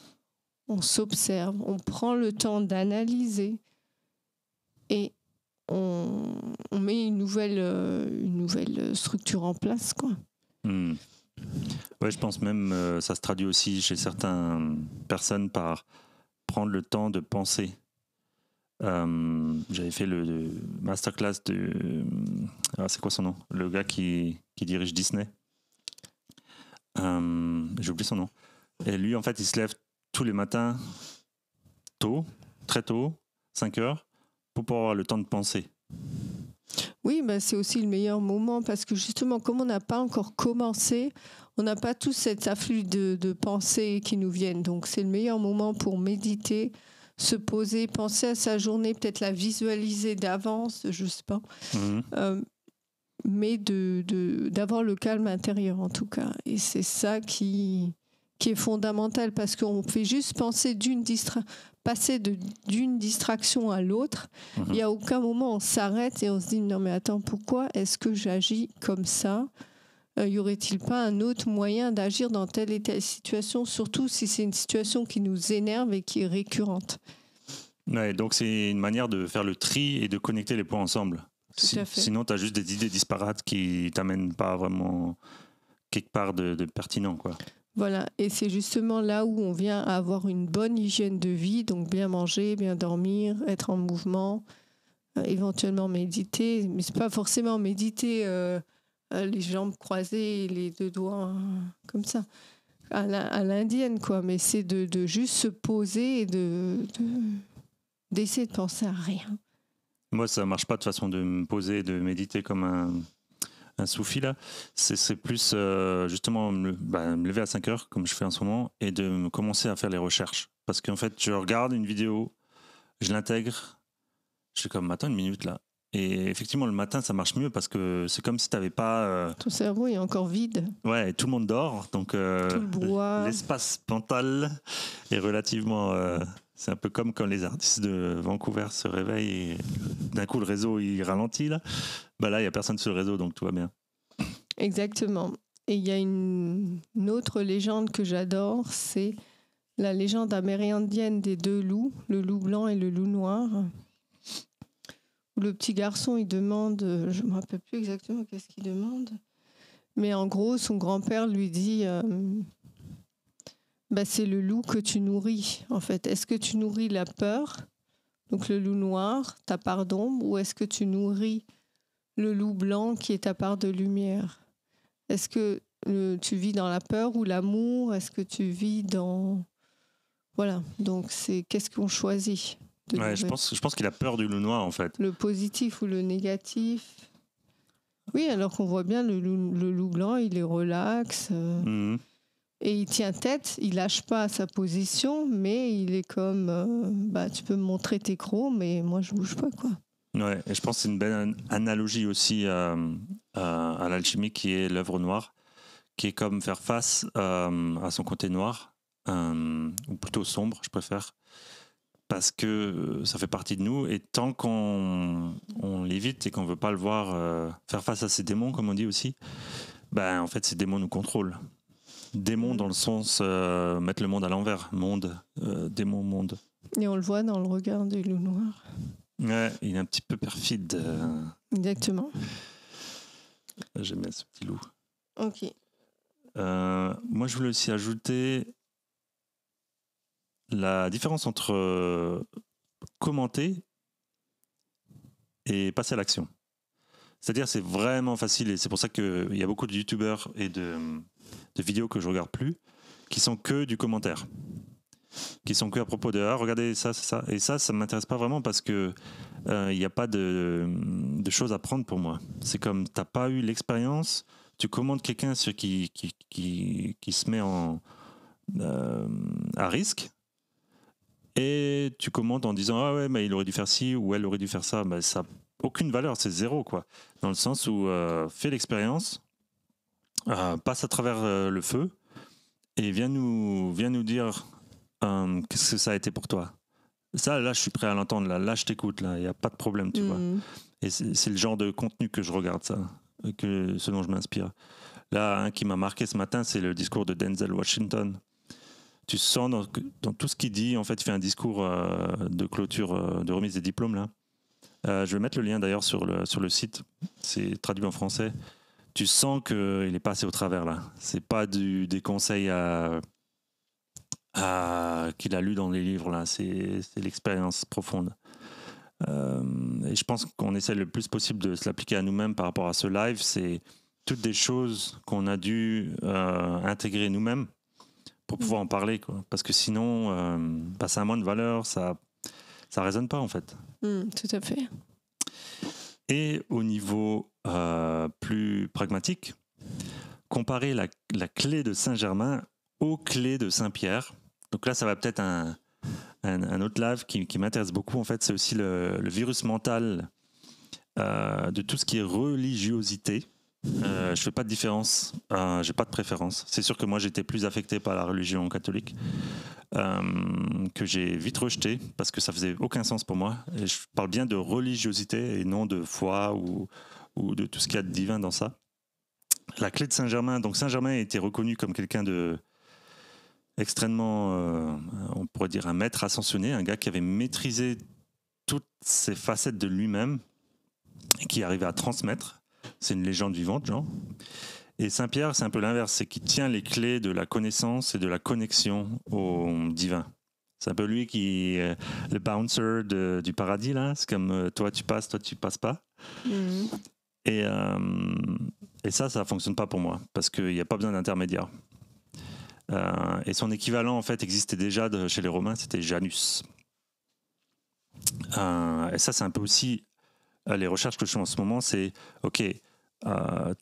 on s'observe, on prend le temps d'analyser et on met une nouvelle structure en place, quoi. Ouais, je pense même ça se traduit aussi chez certaines personnes par prendre le temps de penser. J'avais fait le masterclass c'est quoi son nom? Le gars qui dirige Disney. J'ai oublié son nom. Et lui, en fait, il se lève tous les matins tôt, très tôt, 5 heures, pour pouvoir avoir le temps de penser. Oui, bah c'est aussi le meilleur moment parce que justement, comme on n'a pas encore commencé, on n'a pas tout cet afflux de pensées qui nous viennent. Donc, c'est le meilleur moment pour méditer, se poser, penser à sa journée, peut-être la visualiser d'avance, je ne sais pas. Mais d'avoir le calme intérieur, en tout cas. Et c'est ça qui est fondamental parce qu'on fait juste penser passer d'une distraction à l'autre. Il n'y a aucun moment où on s'arrête et on se dit non mais attends, pourquoi est-ce que j'agis comme ça? Y aurait-il pas un autre moyen d'agir dans telle et telle situation, surtout si c'est une situation qui nous énerve et qui est récurrente? Ouais, donc c'est une manière de faire le tri et de connecter les points ensemble. Sinon, tu as juste des idées disparates qui t'amènent pas vraiment quelque part de pertinent, quoi. Voilà, et c'est justement là où on vient à avoir une bonne hygiène de vie, donc bien manger, bien dormir, être en mouvement, éventuellement méditer, mais c'est pas forcément méditer les jambes croisées et les deux doigts comme ça, à l'indienne, quoi, mais c'est de juste se poser et d'essayer de penser à rien. Moi, ça marche pas de façon de me poser, de méditer comme un soufi, là. C'est plus justement me lever à 5 heures, comme je fais en ce moment, et de commencer à faire les recherches. Parce qu'en fait, je regarde une vidéo, je l'intègre, je suis comme, attends une minute là. Et effectivement, le matin, ça marche mieux parce que c'est comme si tu n'avais pas... Ton cerveau est encore vide. Ouais, et tout le monde dort, donc tout le bois. L'espace mental est relativement... c'est un peu comme quand les artistes de Vancouver se réveillent et d'un coup le réseau il ralentit là. Bah là il n'y a personne sur le réseau donc tout va bien. Exactement. Et il y a une autre légende que j'adore, c'est la légende amérindienne des deux loups, le loup blanc et le loup noir. où le petit garçon, il demande, je ne me rappelle plus exactement qu'est-ce qu'il demande, mais en gros, son grand-père lui dit, c'est le loup que tu nourris, en fait. Est-ce que tu nourris la peur, donc le loup noir, ta part d'ombre, ou est-ce que tu nourris le loup blanc qui est ta part de lumière? Est-ce que tu vis dans la peur ou l'amour? Est-ce que tu vis dans... Voilà, donc c'est qu'est-ce qu'on choisit de Ouais, je pense qu'il a peur du loup noir, en fait. le positif ou le négatif? Oui, alors qu'on voit bien le loup blanc, il est relax et il tient tête, il lâche pas sa position, mais il est comme tu peux me montrer tes crocs, mais moi je bouge pas, quoi. Ouais, et je pense que c'est une belle analogie aussi à l'alchimie, qui est l'œuvre noire, qui est comme faire face à son côté noir, ou plutôt sombre, je préfère, parce que ça fait partie de nous, et tant qu'on l'évite et qu'on ne veut pas le voir faire face à ses démons, comme on dit aussi, en fait, ces démons nous contrôlent. Démons dans le sens mettre le monde à l'envers, monde, démon, monde. Et on le voit dans le regard du loup noir. Ouais, il est un petit peu perfide. Exactement. J'aime bien ce petit loup. Ok. Moi, je voulais aussi ajouter la différence entre commenter et passer à l'action. C'est-à-dire, c'est vraiment facile, et c'est pour ça qu'il y a beaucoup de youtubeurs et de vidéos que je regarde plus, qui sont que du commentaire, qui sont que à propos de regardez ça, ça, et ça m'intéresse pas vraiment, parce que il n'y a pas de choses à prendre pour moi. C'est comme t'as pas eu l'expérience, tu commandes quelqu'un qui se met à risque, et tu commandes en disant ah ouais, mais il aurait dû faire ci ou elle aurait dû faire ça. Ça n'a aucune valeur, c'est zéro, quoi. Dans le sens où fais l'expérience, passe à travers le feu, et viens nous dire qu'est-ce que ça a été pour toi. Ça, là, je suis prêt à l'entendre. Là, je t'écoute. Là, il n'y a pas de problème, tu vois. Et c'est le genre de contenu que je regarde, ça, ce dont je m'inspire. Là, un qui m'a marqué ce matin, c'est le discours de Denzel Washington. Tu sens dans tout ce qu'il dit, en fait, il fait un discours de clôture, de remise des diplômes, là. Je vais mettre le lien, d'ailleurs, sur le site. C'est traduit en français. Tu sens qu'il est passé au travers, là. C'est pas des conseils qu'il a lu dans les livres, là. C'est l'expérience profonde. Et je pense qu'on essaie le plus possible de se l'appliquer à nous-mêmes par rapport à ce live. C'est toutes des choses qu'on a dû intégrer nous-mêmes pour pouvoir en parler, quoi. Parce que sinon, ça a moins de valeur, ça résonne pas, en fait. Tout à fait. Et au niveau plus pragmatique, comparer la clé de Saint-Germain aux clés de Saint-Pierre. Donc là, ça va peut-être un autre live qui m'intéresse beaucoup. En fait, c'est aussi le virus mental de tout ce qui est religiosité. Je fais pas de différence, j'ai pas de préférence. C'est sûr que moi, j'étais plus affecté par la religion catholique, que j'ai vite rejeté parce que ça faisait aucun sens pour moi. Et je parle bien de religiosité et non de foi ou de tout ce qu'il y a de divin dans ça. La clé de Saint-Germain. Donc Saint-Germain a été reconnu comme quelqu'un de extrêmement, on pourrait dire un maître ascensionné, un gars qui avait maîtrisé toutes ces facettes de lui-même et qui arrivait à transmettre. C'est une légende vivante, genre. Et Saint-Pierre, c'est un peu l'inverse, c'est qu'il tient les clés de la connaissance et de la connexion au divin. C'est un peu lui qui est le bouncer du paradis, là. C'est comme toi tu passes pas. Et ça fonctionne pas pour moi, parce qu'il n'y a pas besoin d'intermédiaire. Et son équivalent, en fait, existait déjà chez les Romains, c'était Janus. Et ça, c'est un peu aussi les recherches que je fais en ce moment, c'est ok,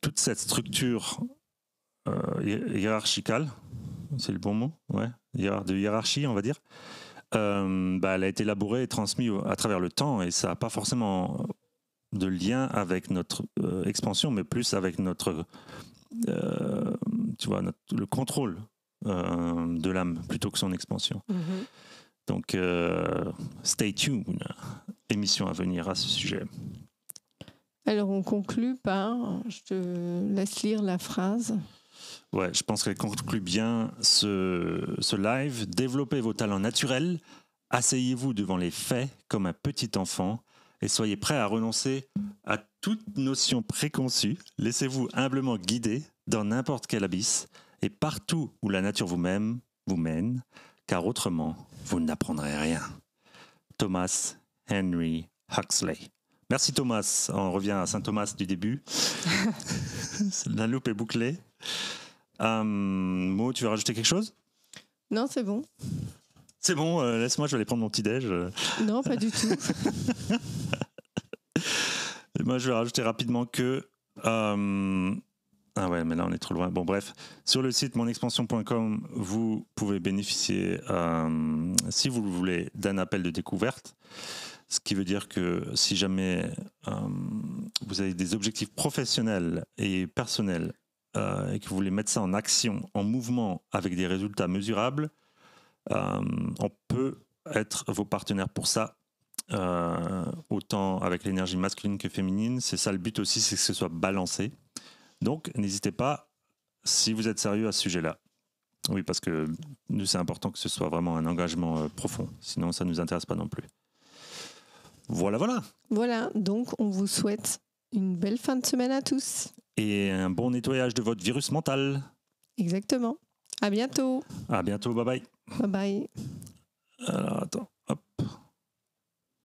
toute cette structure hiérarchicale, c'est le bon mot, ouais, de hiérarchie, on va dire, elle a été élaborée et transmise à travers le temps, et ça n'a pas forcément de lien avec notre expansion, mais plus avec notre, le contrôle de l'âme plutôt que son expansion. Donc, stay tuned. Émission à venir à ce sujet. Alors, on conclut par... Je te laisse lire la phrase. Ouais, je pense qu'elle conclut bien ce live. Développez vos talents naturels. Asseyez-vous devant les faits comme un petit enfant. et soyez prêts à renoncer à toute notion préconçue. Laissez-vous humblement guider dans n'importe quel abysse et partout où la nature vous mène, car autrement, vous n'apprendrez rien. Thomas Henry Huxley. Merci Thomas. On revient à Saint Thomas du début. La loupe est bouclée. Mo, tu veux rajouter quelque chose? Non, c'est bon. C'est bon, laisse-moi, je vais aller prendre mon petit-déj. Non, pas du tout. Et moi, je vais rajouter rapidement que... ah ouais, mais là, on est trop loin. Bon, bref. Sur le site monexpansion.com, vous pouvez bénéficier, si vous le voulez, d'un appel de découverte. Ce qui veut dire que si jamais vous avez des objectifs professionnels et personnels et que vous voulez mettre ça en action, en mouvement, avec des résultats mesurables, on peut être vos partenaires pour ça, autant avec l'énergie masculine que féminine. C'est ça le but aussi, c'est que ce soit balancé. Donc n'hésitez pas si vous êtes sérieux à ce sujet-là. Oui, parce que nous, c'est important que ce soit vraiment un engagement profond. Sinon, ça ne nous intéresse pas non plus. Voilà. Voilà, donc on vous souhaite une belle fin de semaine à tous. Et un bon nettoyage de votre virus mental. Exactement. À bientôt. À bientôt, bye bye. Bye bye. Alors, attends.